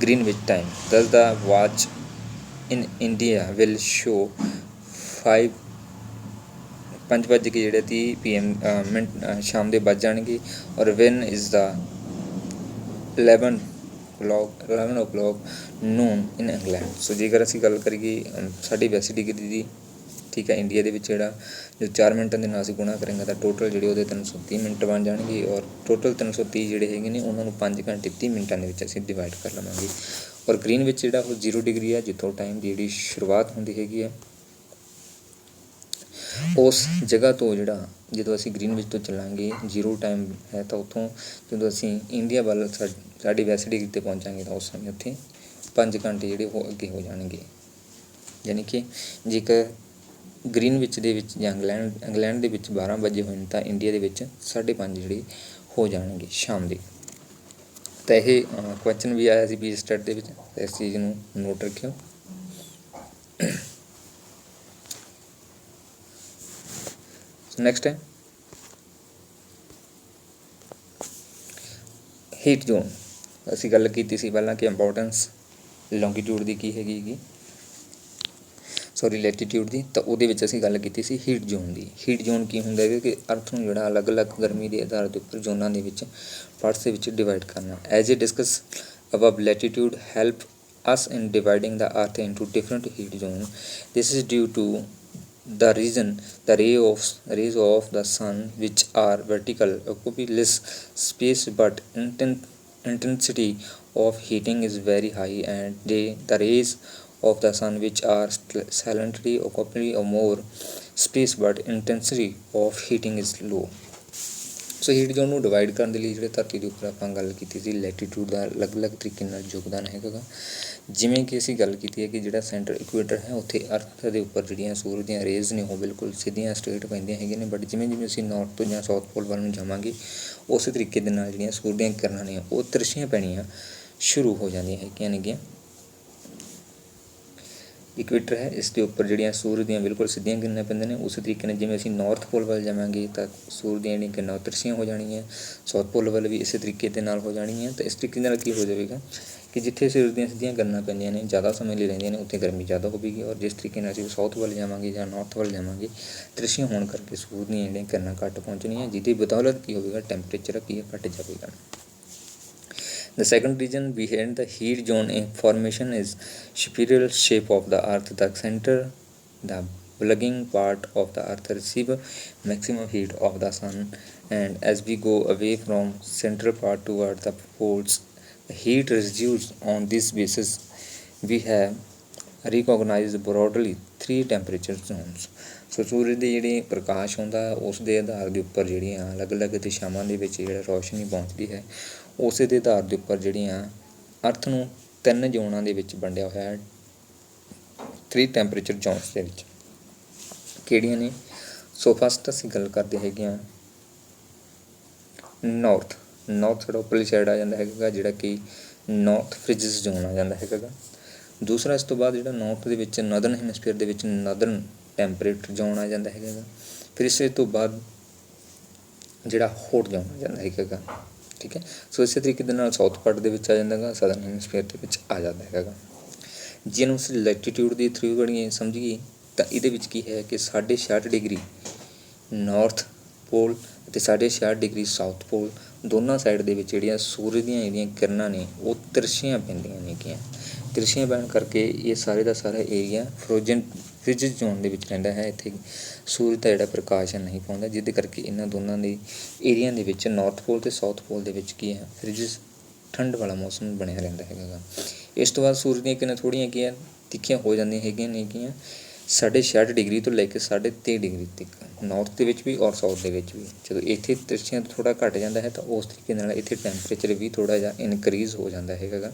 Greenwich time. Thus the watch in India will show 5:30 PM minute ਸ਼ਾਮ ਦੇ ਵੱਜ ਜਾਣਗੇ ਔਰ when is the 11 o'clock noon in England। ਸੋ ਜੇਕਰ ਅਸੀਂ ਗੱਲ ਕਰੀਏ 82 ਡਿਗਰੀ ਦੀ, ਠੀਕ ਹੈ, ਇੰਡੀਆ ਦੇ ਵਿੱਚ ਜਿਹੜਾ ਜੋ 4 ਮਿੰਟਾਂ ਦੇ ਨਾਲ ਅਸੀਂ ਗੁਣਾ ਕਰਾਂਗੇ ਤਾਂ ਟੋਟਲ ਜਿਹੜੇ ਉਹਦੇ 330 ਮਿੰਟ ਬਣ ਜਾਣਗੇ ਔਰ ਟੋਟਲ 330 ਜਿਹੜੇ ਹੈਗੇ ਨੇ ਉਹਨਾਂ ਨੂੰ 5 ਘੰਟੇ 30 ਮਿੰਟਾਂ ਦੇ ਵਿੱਚ ਅਸੀਂ ਡਿਵਾਈਡ ਕਰ ਲਵਾਂਗੇ ਔਰ ਗ੍ਰੀਨ ਵਿੱਚ ਜਿਹੜਾ ਉਹ 0 ਡਿਗਰੀ ਹੈ ਜਿੱਥੋਂ ਟਾਈਮ ਦੀ ਜਿਹੜੀ ਸ਼ੁਰੂਆਤ ਹੁੰਦੀ ਹੈਗੀ ਹੈ ਉਸ ਜਗ੍ਹਾ ਤੋਂ ਜਿਹੜਾ ਜਦੋਂ ਅਸੀਂ ਗ੍ਰੀਨ ਵਿੱਚ ਤੋਂ ਚੱਲਾਂਗੇ 0 ਟਾਈਮ ਹੈ ਤਾਂ ਉੱਥੋਂ ਜਦੋਂ ਅਸੀਂ ਇੰਡੀਆ ਵੱਲ 82 ਡਿਗਰੀ 'ਤੇ ਪਹੁੰਚਾਂਗੇ ਤਾਂ ਉਸ ਸਮੇਂ ਉੱਥੇ 5 ਘੰਟੇ ਜਿਹੜੇ ਉਹ ਅੱਗੇ ਹੋ ਜਾਣਗੇ। ਯਾਨੀ ਕਿ ਜੇਕਰ ਗ੍ਰੀਨਵਿਚ ਦੇ ਵਿੱਚ ਜਾਂ ਇੰਗਲੈਂਡ ਦੇ ਵਿੱਚ 12 ਵਜੇ ਹੋਏ ਨੇ ਤਾਂ ਇੰਡੀਆ ਦੇ ਵਿੱਚ 5:30 ਜਿਹੜੇ ਹੋ ਜਾਣਗੇ ਸ਼ਾਮ ਦੇ। ਤਾਂ ਇਹ ਕੁਐਸਚਨ ਵੀ ਆਇਆ ਸੀ ਪੀ ਸਟੈਟ ਦੇ ਵਿੱਚ, ਇਸ ਚੀਜ਼ ਨੂੰ ਨੋਟ ਰੱਖਿਓ। ਨੈਕਸਟ ਹੈ ਹੀਟ ਜ਼ੋਨ। ਅਸੀਂ ਗੱਲ ਕੀਤੀ ਸੀ ਪਹਿਲਾਂ ਕਿ ਇੰਪੋਰਟੈਂਸ ਲੌਂਗੀਟਿਊਡ ਦੀ ਕੀ ਹੈਗੀ ਲੈਟੀਟਿਊਡ ਦੀ, ਤਾਂ ਉਹਦੇ ਵਿੱਚ ਅਸੀਂ ਗੱਲ ਕੀਤੀ ਸੀ ਹੀਟ ਜ਼ੋਨ ਦੀ। ਹੀਟ ਜ਼ੋਨ ਕੀ ਹੁੰਦਾ ਹੈ ਕਿ ਅਰਥ ਨੂੰ ਜਿਹੜਾ ਅਲੱਗ-ਅਲੱਗ ਗਰਮੀ ਦੇ ਆਧਾਰ ਦੇ ਉੱਪਰ ਜ਼ੋਨਾਂ ਦੇ ਵਿੱਚ ਪਾਰਟਸ ਦੇ ਵਿੱਚ ਡਿਵਾਈਡ ਕਰਨਾ। As a discuss above, latitude help us in dividing the earth into different heat zones. This is due to the reason the rays of the sun, which are vertical, occupy less space but intensity of heating is very high, and the rays of the sun, which are silently occupy more space but intensity of heating is low. So heat zone ਨੂੰ divide ਕਰਨ ਦੇ ਲਈ ਜਿਹੜੇ ਧਰਤੀ ਦੇ ਉੱਪਰ ਆਪਾਂ ਗੱਲ ਕੀਤੀ ਸੀ ਲੈਟੀਟਿਊਡ ਦਾ ਅਲੱਗ-ਅਲੱਗ ਤਰੀਕੇ ਨਾਲ ਯੋਗਦਾਨ ਹੈਗਾ। ਜਿਵੇਂ ਕਿ ਅਸੀਂ ਗੱਲ ਕੀਤੀ ਹੈ ਕਿ ਜਿਹੜਾ ਸੈਂਟਰ ਇਕੁਏਟਰ ਹੈ ਉੱਥੇ ਅਰਥ ਦੇ ਉੱਪਰ ਜਿਹੜੀਆਂ ਸੂਰਜ ਦੀਆਂ ਰੇਜ਼ ਨੇ ਉਹ ਬਿਲਕੁਲ ਸਿੱਧੀਆਂ ਸਟ੍ਰੇਟ ਪੈਂਦੀਆਂ ਹੈਗੀਆਂ ਨੇ, ਬਟ ਜਿਵੇਂ ਜਿਵੇਂ ਅਸੀਂ ਨਾਰਥ ਤੋਂ ਜਾਂ ਸਾਊਥ ਪੋਲ ਵੱਲ ਨੂੰ ਜਾਵਾਂਗੇ ਉਸੇ ਤਰੀਕੇ ਦੇ ਨਾਲ ਜਿਹੜੀਆਂ ਸੂਰਜ ਦੀਆਂ ਕਿਰਨਾਂ ਨੇ ਉਹ ਤਿਰਛੀਆਂ ਪੈਣੀਆਂ ਸ਼ੁਰੂ ਹੋ ਜਾਂਦੀਆਂ ਹੈਗੀਆਂ ਨੇਗੀਆਂ। ਇਕੁਏਟਰ ਹੈ, ਇਸ ਦੇ ਉੱਪਰ ਜਿਹੜੀਆਂ ਸੂਰਜ ਦੀਆਂ ਬਿਲਕੁਲ ਸਿੱਧੀਆਂ ਕਿਰਨਾਂ ਪੈਂਦੀਆਂ ਨੇ। ਉਸੇ ਤਰੀਕੇ ਨਾਲ ਜਿਵੇਂ ਅਸੀਂ ਨਾਰਥ ਪੋਲ ਵੱਲ ਜਾਵਾਂਗੇ ਤਾਂ ਸੂਰਜ ਦੀਆਂ ਜਿਹੜੀਆਂ ਕਿਰਨਾਂ ਤਿਰਛੀਆਂ ਹੋ ਜਾਣਗੀਆਂ, ਸਾਊਥ ਪੋਲ ਵੱਲ ਵੀ ਇਸੇ ਤਰੀਕੇ ਦੇ ਨਾਲ ਹੋ ਜਾਣਗੀਆਂ। ਤਾਂ ਇਸ ਤਰੀਕੇ ਨਾਲ ਕੀ ਹੋ ਜਾਵੇਗਾ ਕਿ ਜਿੱਥੇ ਸੂਰਜ ਦੀਆਂ ਸਿੱਧੀਆਂ ਕਿਰਨਾਂ ਪੈਂਦੀਆਂ ਨੇ ਜ਼ਿਆਦਾ ਸਮੇਂ ਲਈ ਰਹਿੰਦੀਆਂ ਨੇ ਉੱਥੇ ਗਰਮੀ ਜ਼ਿਆਦਾ ਹੋਵੇਗੀ, ਔਰ ਜਿਸ ਤਰੀਕੇ ਨਾਲ ਅਸੀਂ ਸਾਊਥ ਵੱਲ ਜਾਵਾਂਗੇ ਜਾਂ ਨਾਰਥ ਵੱਲ ਜਾਵਾਂਗੇ ਤਿਰਛੀਆਂ ਹੋਣ ਕਰਕੇ ਸੂਰਜ ਦੀਆਂ ਜਿਹੜੀਆਂ ਕਿਰਨਾਂ ਘੱਟ ਪਹੁੰਚਣੀਆਂ, ਜਿਹਦੀ ਬਦੌਲਤ ਕੀ ਹੋਵੇਗਾ ਟੈਂਪਰੇਚਰ ਕੀ ਹੈ ਘੱਟ ਜਾਵੇਗਾ। The second reason behind the heat zone formation is spherical shape of the earth. The center, the bulging part of the earth receive maximum heat of the sun, and as we go away from central part toward the poles, the heat residues. On this basis, we have recognized broadly 3 temperature zones. ਸੋ ਸੂਰਜ ਦੇ ਜਿਹੜੇ ਪ੍ਰਕਾਸ਼ ਹੁੰਦਾ ਉਸ ਦੇ ਆਧਾਰ ਦੇ ਉੱਪਰ ਜਿਹੜੀਆਂ ਅਲੱਗ-ਅਲੱਗ ਦਿਸ਼ਾਵਾਂ ਦੇ ਵਿੱਚ ਜਿਹੜਾ ਰੌਸ਼ਨੀ ਪਹੁੰਚਦੀ ਹੈ ਉਸੇ ਦੇ ਆਧਾਰ ਦੇ ਉੱਪਰ ਜਿਹੜੀਆਂ ਅਰਥ ਨੂੰ 3 ਜ਼ੋਨਾਂ ਦੇ ਵਿੱਚ ਵੰਡਿਆ ਹੋਇਆ ਹੈ, 3 ਟੈਂਪਰੇਚਰ ਜ਼ੋਨਸ ਦੇ ਵਿੱਚ। ਕਿਹੜੀਆਂ ਨੇ? ਸੋ ਫਸਟ ਅਸੀਂ ਗੱਲ ਕਰਦੇ ਹੈਗੇ ਹਾਂ ਨਾਰਥ ਸਾਡਾ ਉੱਪਰਲੀ ਸਾਈਡ ਆ ਜਾਂਦਾ ਹੈਗਾ ਜਿਹੜਾ ਕਿ ਨਾਰਥ ਫ੍ਰਿਜਸ ਜ਼ੋਨ ਆ ਜਾਂਦਾ ਹੈਗਾ। ਦੂਸਰਾ ਇਸ ਤੋਂ ਬਾਅਦ ਜਿਹੜਾ ਨਾਰਥ ਦੇ ਵਿੱਚ ਨਦਰਨ ਹੈਮਸਫੀਅਰ ਦੇ ਵਿੱਚ ਨਦਰਨ ਟੈਂਪਰੇਚਰ ਜ਼ੋਨ ਆ ਜਾਂਦਾ ਹੈਗਾ। ਫਿਰ ਇਸੇ ਤੋਂ ਬਾਅਦ ਜਿਹੜਾ ਹੌਟ ਜ਼ੋਨ ਆ ਜਾਂਦਾ ਹੈਗਾ, ਠੀਕ ਹੈ। ਸੋ ਇਸੇ ਤਰੀਕੇ ਦੇ ਨਾਲ ਸਾਊਥ ਪਾਰਟ ਦੇ ਵਿੱਚ ਆ ਜਾਂਦਾ ਹੈਗਾ, ਸਦਰਨ ਹੈਮਸਫੀਅਰ ਦੇ ਵਿੱਚ ਆ ਜਾਂਦਾ ਹੈਗਾ। ਜਿਹਨੂੰ ਅਸੀਂ ਲੈਟੀਟਿਊਡ ਦੀ ਥਿਊਰੀ ਬਣੀ ਸਮਝੀਏ ਤਾਂ ਇਹਦੇ ਵਿੱਚ ਕੀ ਹੈ ਕਿ 66.5 ਡਿਗਰੀ ਨਾਰਥ ਪੋਲ ਅਤੇ 66.5 ਡਿਗਰੀ ਸਾਊਥ ਪੋਲ ਦੋਨਾਂ ਸਾਈਡ ਦੇ ਵਿੱਚ ਜਿਹੜੀਆਂ ਸੂਰਜ ਦੀਆਂ ਜਿਹੜੀਆਂ ਕਿਰਨਾਂ ਨੇ ਉਹ ਤਿਰਛੀਆਂ ਪੈਂਦੀਆਂ ਨੇਗੀਆਂ। ਤਿਰਛੀਆਂ ਪੈਣ ਕਰਕੇ ਇਹ ਸਾਰੇ ਦਾ ਸਾਰਾ ਏਰੀਆ ਫ੍ਰਿਜ ਜ਼ੋਨ ਦੇ ਵਿੱਚ ਰਹਿੰਦਾ ਹੈ। ਇੱਥੇ ਸੂਰਜ ਦਾ ਜਿਹੜਾ ਪ੍ਰਕਾਸ਼ ਨਹੀਂ ਪਾਉਂਦਾ, ਜਿਹਦੇ ਕਰਕੇ ਇਹਨਾਂ ਦੋਨਾਂ ਦੇ ਏਰੀਆ ਦੇ ਵਿੱਚ ਨਾਰਥ ਪੋਲ ਅਤੇ ਸਾਊਥ ਪੋਲ ਦੇ ਵਿੱਚ ਕੀ ਹੈ ਫ੍ਰਿਜਸ ਠੰਡ ਵਾਲਾ ਮੌਸਮ ਬਣਿਆ ਰਹਿੰਦਾ ਹੈਗਾ। ਇਸ ਤੋਂ ਬਾਅਦ ਸੂਰਜ ਦੀਆਂ ਕਿਰਨਾਂ ਥੋੜ੍ਹੀਆਂ ਕੀ ਹੈ ਤਿੱਖੀਆਂ ਹੋ ਜਾਂਦੀਆਂ ਹੈਗੀਆਂ ਨੇਗੀਆਂ 66.5 ਡਿਗਰੀ ਤੋਂ ਲੈ ਕੇ 23.5 ਡਿਗਰੀ ਤੱਕ ਨਾਰਥ ਦੇ ਵਿੱਚ ਵੀ ਔਰ ਸਾਊਥ ਦੇ ਵਿੱਚ ਵੀ। ਜਦੋਂ ਇੱਥੇ ਤਿਰਛੀਆਂ ਥੋੜ੍ਹਾ ਘੱਟ ਜਾਂਦਾ ਹੈ ਤਾਂ ਉਸ ਤਰੀਕੇ ਨਾਲ ਇੱਥੇ ਟੈਂਪਰੇਚਰ ਵੀ ਥੋੜ੍ਹਾ ਜਿਹਾ ਇਨਕਰੀਜ਼ ਹੋ ਜਾਂਦਾ ਹੈਗਾ,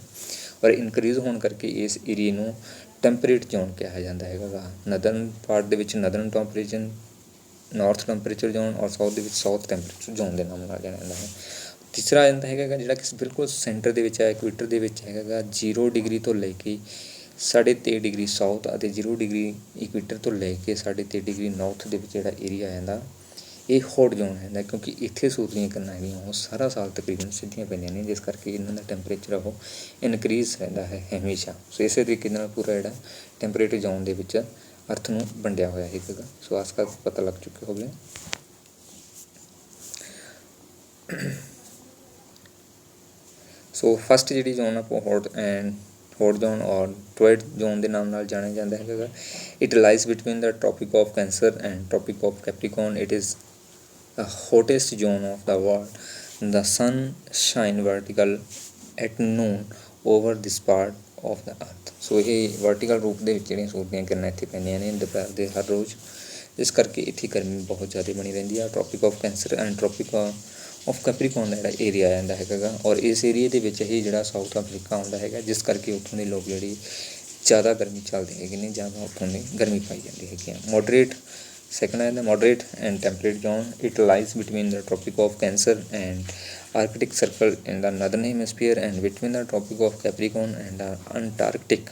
ਔਰ ਇਨਕਰੀਜ਼ ਹੋਣ ਕਰਕੇ ਇਸ ਏਰੀਏ ਨੂੰ ਟੈਂਪਰੇਟ ਜ਼ੋਨ ਕਿਹਾ ਜਾਂਦਾ ਹੈਗਾ। ਨਦਰਨ ਪਾਰਟ ਦੇ ਵਿੱਚ ਨਦਰਨ ਟੈਂਪਰੇਚਰ, ਨਾਰਥ ਟੈਂਪਰੇਚਰ ਜ਼ੋਨ ਔਰ ਸਾਊਥ ਦੇ ਵਿੱਚ ਸਾਊਥ ਟੈਂਪਰੇਚਰ ਜ਼ੋਨ ਦੇ ਨਾਮ ਨਾਲ ਜਾਣਿਆ ਜਾਂਦਾ ਹੈ। ਤੀਸਰਾ ਆ ਜਾਂਦਾ ਹੈਗਾ ਜਿਹੜਾ ਕਿ ਬਿਲਕੁਲ ਸੈਂਟਰ ਦੇ ਵਿੱਚ ਹੈ, ਇਕੁਏਟਰ ਦੇ ਵਿੱਚ ਹੈਗਾ 0 ਡਿਗਰੀ ਤੋਂ ਲੈ ਕੇ 23.5 ਡਿਗਰੀ ਸਾਊਥ ਅਤੇ 0 ਡਿਗਰੀ ਇਕੁਏਟਰ ਤੋਂ ਲੈ ਕੇ 23.5 ਡਿਗਰੀ ਨਾਰਥ ਦੇ ਵਿੱਚ ਜਿਹੜਾ ਏਰੀਆ ਆ ਜਾਂਦਾ ਇਹ ਹੌਟ ਜ਼ੋਨ ਰਹਿੰਦਾ, ਕਿਉਂਕਿ ਇੱਥੇ ਸੂਰਜ ਦੀਆਂ ਕਿਰਨਾਂ ਜਿਹੜੀਆਂ ਉਹ ਸਾਰਾ ਸਾਲ ਤਕਰੀਬਨ ਸਿੱਧੀਆਂ ਪੈਂਦੀਆਂ ਨੇ, ਜਿਸ ਕਰਕੇ ਇਹਨਾਂ ਦਾ ਟੈਂਪਰੇਚਰ ਉਹ ਇਨਕਰੀਜ਼ ਰਹਿੰਦਾ ਹੈ ਹਮੇਸ਼ਾ। ਸੋ ਇਸੇ ਤਰੀਕੇ ਨਾਲ ਪੂਰਾ ਜਿਹੜਾ ਟੈਂਪਰੇਚਰ ਜ਼ੋਨ ਦੇ ਵਿੱਚ ਅਰਥ ਨੂੰ ਵੰਡਿਆ ਹੋਇਆ ਹੈਗਾ। ਸੋ ਆਸ ਕਰ ਪਤਾ ਲੱਗ ਚੁੱਕੇ ਹੋਵੇ। ਸੋ ਫਸਟ ਜਿਹੜੀ ਜ਼ੋਨ ਆਪਾਂ ਹੌਟ ਜ਼ੋਨ ਔਰ ਟਵਾਈਟ ਜ਼ੋਨ ਦੇ ਨਾਮ ਨਾਲ ਜਾਣਿਆ ਜਾਂਦਾ ਹੈਗਾ। It lies between the tropic of Cancer and tropic of Capricorn. It is the hottest zone of the world. The sun shine vertical at noon over this part of the earth. ਸੋ ਇਹ vertical ਰੂਪ ਦੇ ਵਿੱਚ ਜਿਹੜੀਆਂ ਸੂਰਜ ਦੀਆਂ ਕਿਰਨਾਂ ਇੱਥੇ ਪੈਂਦੀਆਂ ਨੇ ਦੁਪਹਿਰ ਦੇ ਹਰ ਰੋਜ਼, ਇਸ ਕਰਕੇ ਇੱਥੇ ਗਰਮੀ ਬਹੁਤ ਜ਼ਿਆਦਾ ਬਣੀ ਰਹਿੰਦੀ ਆ। Tropic of Cancer and tropic of Capricorn ਦਾ ਜਿਹੜਾ ਏਰੀਆ ਆ ਜਾਂਦਾ ਹੈਗਾ, ਔਰ ਇਸ ਏਰੀਏ ਦੇ ਵਿੱਚ ਹੀ ਜਿਹੜਾ ਸਾਊਥ ਅਫਰੀਕਾ ਆਉਂਦਾ ਹੈਗਾ, ਜਿਸ ਕਰਕੇ ਉੱਥੋਂ ਦੇ ਲੋਕ ਜਿਹੜੀ ज़्यादा गर्मी चलती है नहीं, ज़्यादा उत्थों की गर्मी पाई जाती है। मॉडरेट second है moderate and temperate zone. It lies between the Tropic of Cancer and Arctic Circle in the northern hemisphere and between the Tropic of Capricorn and the Antarctic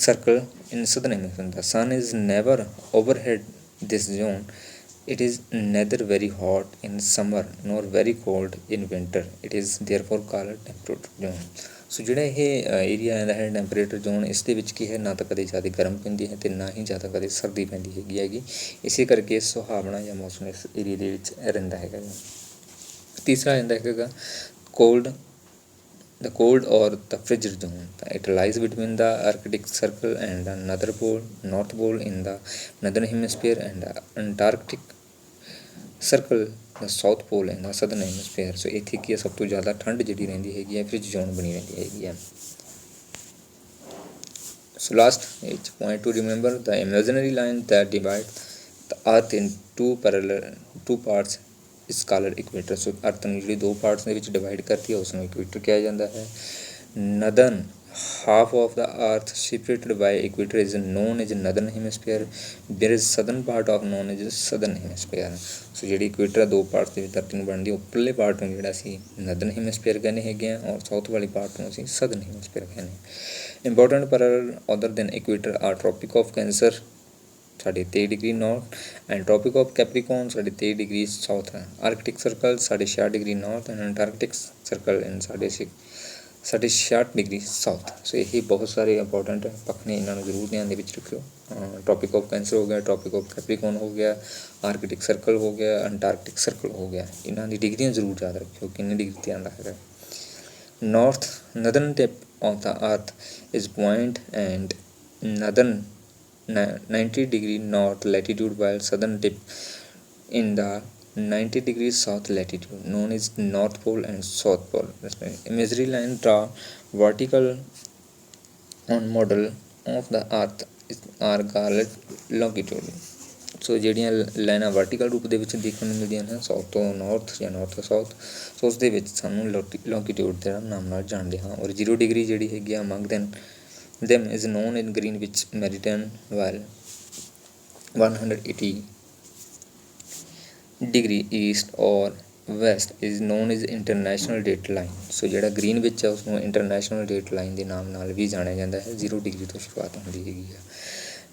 Circle in southern hemisphere. The sun is never overhead this zone. It is neither very hot in summer nor very cold in winter. It is therefore called temperate zone. ਸੋ ਜਿਹੜਾ ਇਹ area ਆਉਂਦਾ ਹੈ temperature zone, ਇਸ ਦੇ ਵਿੱਚ ਕੀ ਹੈ, ਨਾ ਤਾਂ ਕਦੇ ਜ਼ਿਆਦਾ ਗਰਮ ਪੈਂਦੀ ਹੈ ਅਤੇ ਨਾ ਹੀ ਜ਼ਿਆਦਾ ਕਦੇ ਸਰਦੀ ਪੈਂਦੀ ਹੈਗੀ। ਇਸੇ ਕਰਕੇ ਸੁਹਾਵਣਾ ਜਾਂ ਮੌਸਮ ਇਸ ਏਰੀਏ ਦੇ ਵਿੱਚ ਰਹਿੰਦਾ ਹੈਗਾ। ਤੀਸਰਾ ਆਉਂਦਾ ਹੈਗਾ cold or the frigid zone. It lies between the Arctic Circle and the North Pole in the northern hemisphere and Antarctic Circle the South Pole ਹੈ ਦਾ ਸਦਰਨ ਹੈਮਿਸਫੀਅਰ। ਸੋ ਇੱਥੇ ਕੀ ਹੈ, ਸਭ ਤੋਂ ਜ਼ਿਆਦਾ ਠੰਡ ਜਿਹੜੀ ਰਹਿੰਦੀ ਹੈਗੀ ਹੈ, ਫ੍ਰਿਜ ਜ਼ੋਨ ਬਣੀ ਰਹਿੰਦੀ ਹੈਗੀ ਹੈ। So last its point to remember the imaginary line that divide the earth in two parts is called equator. So earth ਨੂੰ ਜਿਹੜੀ ਦੋ ਪਾਰਟਸ ਦੇ ਵਿੱਚ ਡਿਵਾਈਡ ਕਰਤੀ ਹੈ ਉਸ ਨੂੰ ਇਕੁਏਟਰ ਕਿਹਾ ਜਾਂਦਾ ਹੈ। ਨਦਰਨ half of the earth separated by equator is known as northern hemisphere, whereas southern part of known as southern hemisphere। ਸੋ ਜਿਹੜੀ ਇਕੁਏਟਰ ਦੋ ਪਾਰਟਸ ਦੇ ਵਿੱਚ ਧਰਤੀ ਨੂੰ ਬਣਦੀ, ਉੱਪਰਲੇ ਪਾਰਟ ਨੂੰ ਜਿਹੜਾ ਅਸੀਂ ਨਦਰਨ ਹੈਮਿਸਫੀਅਰ ਕਹਿੰਦੇ ਹੈਗੇ ਆ ਔਰ ਸਾਊਥ ਵਾਲੀ ਪਾਰਟ ਨੂੰ ਅਸੀਂ ਸਦਰਨ ਹੈਮਿਸਫੀਅਰ ਕਹਿੰਦੇ ਹਾਂ। Important parallel other than equator are tropic of cancer ਸਾਡੇ 23 degree north and tropic of capricorn ਸਾਡੇ 23 ਡਿਗਰੀ ਸਾਊਥ ਹੈ। ਆਰਕਟਿਕ ਸਰਕਲ ਸਾਡੇ 66 degree north and Antarctic circle in ਸਾਡੇ 66 ਡਿਗਰੀ ਸਾਊਥ। ਸੋ ਇਹ ਬਹੁਤ ਸਾਰੇ ਇੰਪੋਰਟੈਂਟ ਪੱਖ ਨੇ, ਇਹਨਾਂ ਨੂੰ ਜ਼ਰੂਰ ਧਿਆਨ ਦੇ ਵਿੱਚ ਰੱਖਿਓ। ਟ੍ਰੋਪਿਕ ਆਫ ਕੈਂਸਰ ਹੋ ਗਿਆ, ਟ੍ਰੋਪਿਕ ਆਫ ਕੈਪਰੀਕੋਨ ਹੋ ਗਿਆ, ਆਰਕਟਿਕ ਸਰਕਲ ਹੋ ਗਿਆ, ਅੰਟਾਰਕਟਿਕ ਸਰਕਲ ਹੋ ਗਿਆ। ਇਹਨਾਂ ਦੀ ਡਿਗਰੀਆਂ ਜ਼ਰੂਰ ਯਾਦ ਰੱਖਿਓ, ਕਿੰਨੀ ਡਿਗਰੀ ਤੇ ਆਉਂਦਾ ਹੈਗਾ। northern tip of the earth is point and northern 90 degree north latitude, while southern tip in the 90 degrees south latitude known as north pole and south pole. Imaginary line draw vertical on model of the earth are called longitude। ਸੋ ਜਿਹੜੀਆਂ ਲਾਈਨਾਂ vertical ਰੂਪ ਦੇ ਵਿੱਚ ਦੇਖਣ ਨੂੰ ਮਿਲਦੀਆਂ ਹਨ south ਤੋਂ ਨਾਰਥ ਜਾਂ ਨਾਰਥ ਤੋਂ ਸਾਊਥ, ਸੋ ਉਸ ਦੇ ਵਿੱਚ ਸਾਨੂੰ ਲੌਂਗੀਟਿਊਡ ਦੇ ਨਾਮ ਨਾਲ ਜਾਣਦੇ ਹਾਂ। ਔਰ 0 ਡਿਗਰੀ ਜਿਹੜੀ ਹੈਗੀ ਆ among them is known in Greenwich Meridian, while 180 degree east or west is known as international date line। ਸੋ ਜਿਹੜਾ ਗ੍ਰੀਨਵਿਚ ਹੈ ਉਸ ਨੂੰ ਇੰਟਰਨੈਸ਼ਨਲ ਡੇਟ ਲਾਈਨ ਦੇ ਨਾਮ ਨਾਲ ਵੀ ਜਾਣਿਆ ਜਾਂਦਾ ਹੈ। 0 ਡਿਗਰੀ ਤੋਂ ਸ਼ੁਰੂਆਤ ਹੁੰਦੀ ਹੈਗੀ ਆ।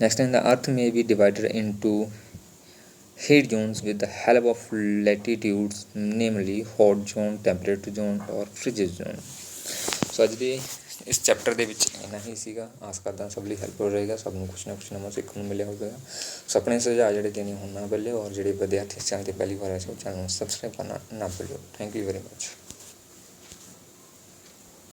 Next in the earth may be divided into heat zones with the help of latitudes, namely hot zone, temperate zone or frigid zone। ਸੋ ਅੱਜ ਦੇ ਇਸ ਚੈਪਟਰ ਦੇ ਵਿੱਚ ਇੰਨਾ ਹੀ ਸੀਗਾ। ਆਸ ਕਰਦਾ ਸਭ ਲਈ ਹੈਲਪਫੁਲ ਰਹੇਗਾ, ਸਭ ਨੂੰ ਕੁਛ ਨਾ ਕੁਛ ਨਵਾਂ ਸਿੱਖਣ ਨੂੰ ਮਿਲਿਆ ਹੋਵੇਗਾ। ਸੋ ਆਪਣੇ ਸੁਝਾਅ ਜਿਹੜੇ ਦੇਣੇ ਹੁਣ ਨਾ ਭੁੱਲਿਓ, ਔਰ ਜਿਹੜੇ ਵਿਦਿਆਰਥੀ ਇਸ ਚੈਨਲ 'ਤੇ ਪਹਿਲੀ ਵਾਰ ਆਏ ਸੋ ਚੈਨਲ ਨੂੰ ਸਬਸਕ੍ਰਾਈਬ ਕਰਨਾ ਨਾ ਭੁੱਲਿਓ। Thank you very much.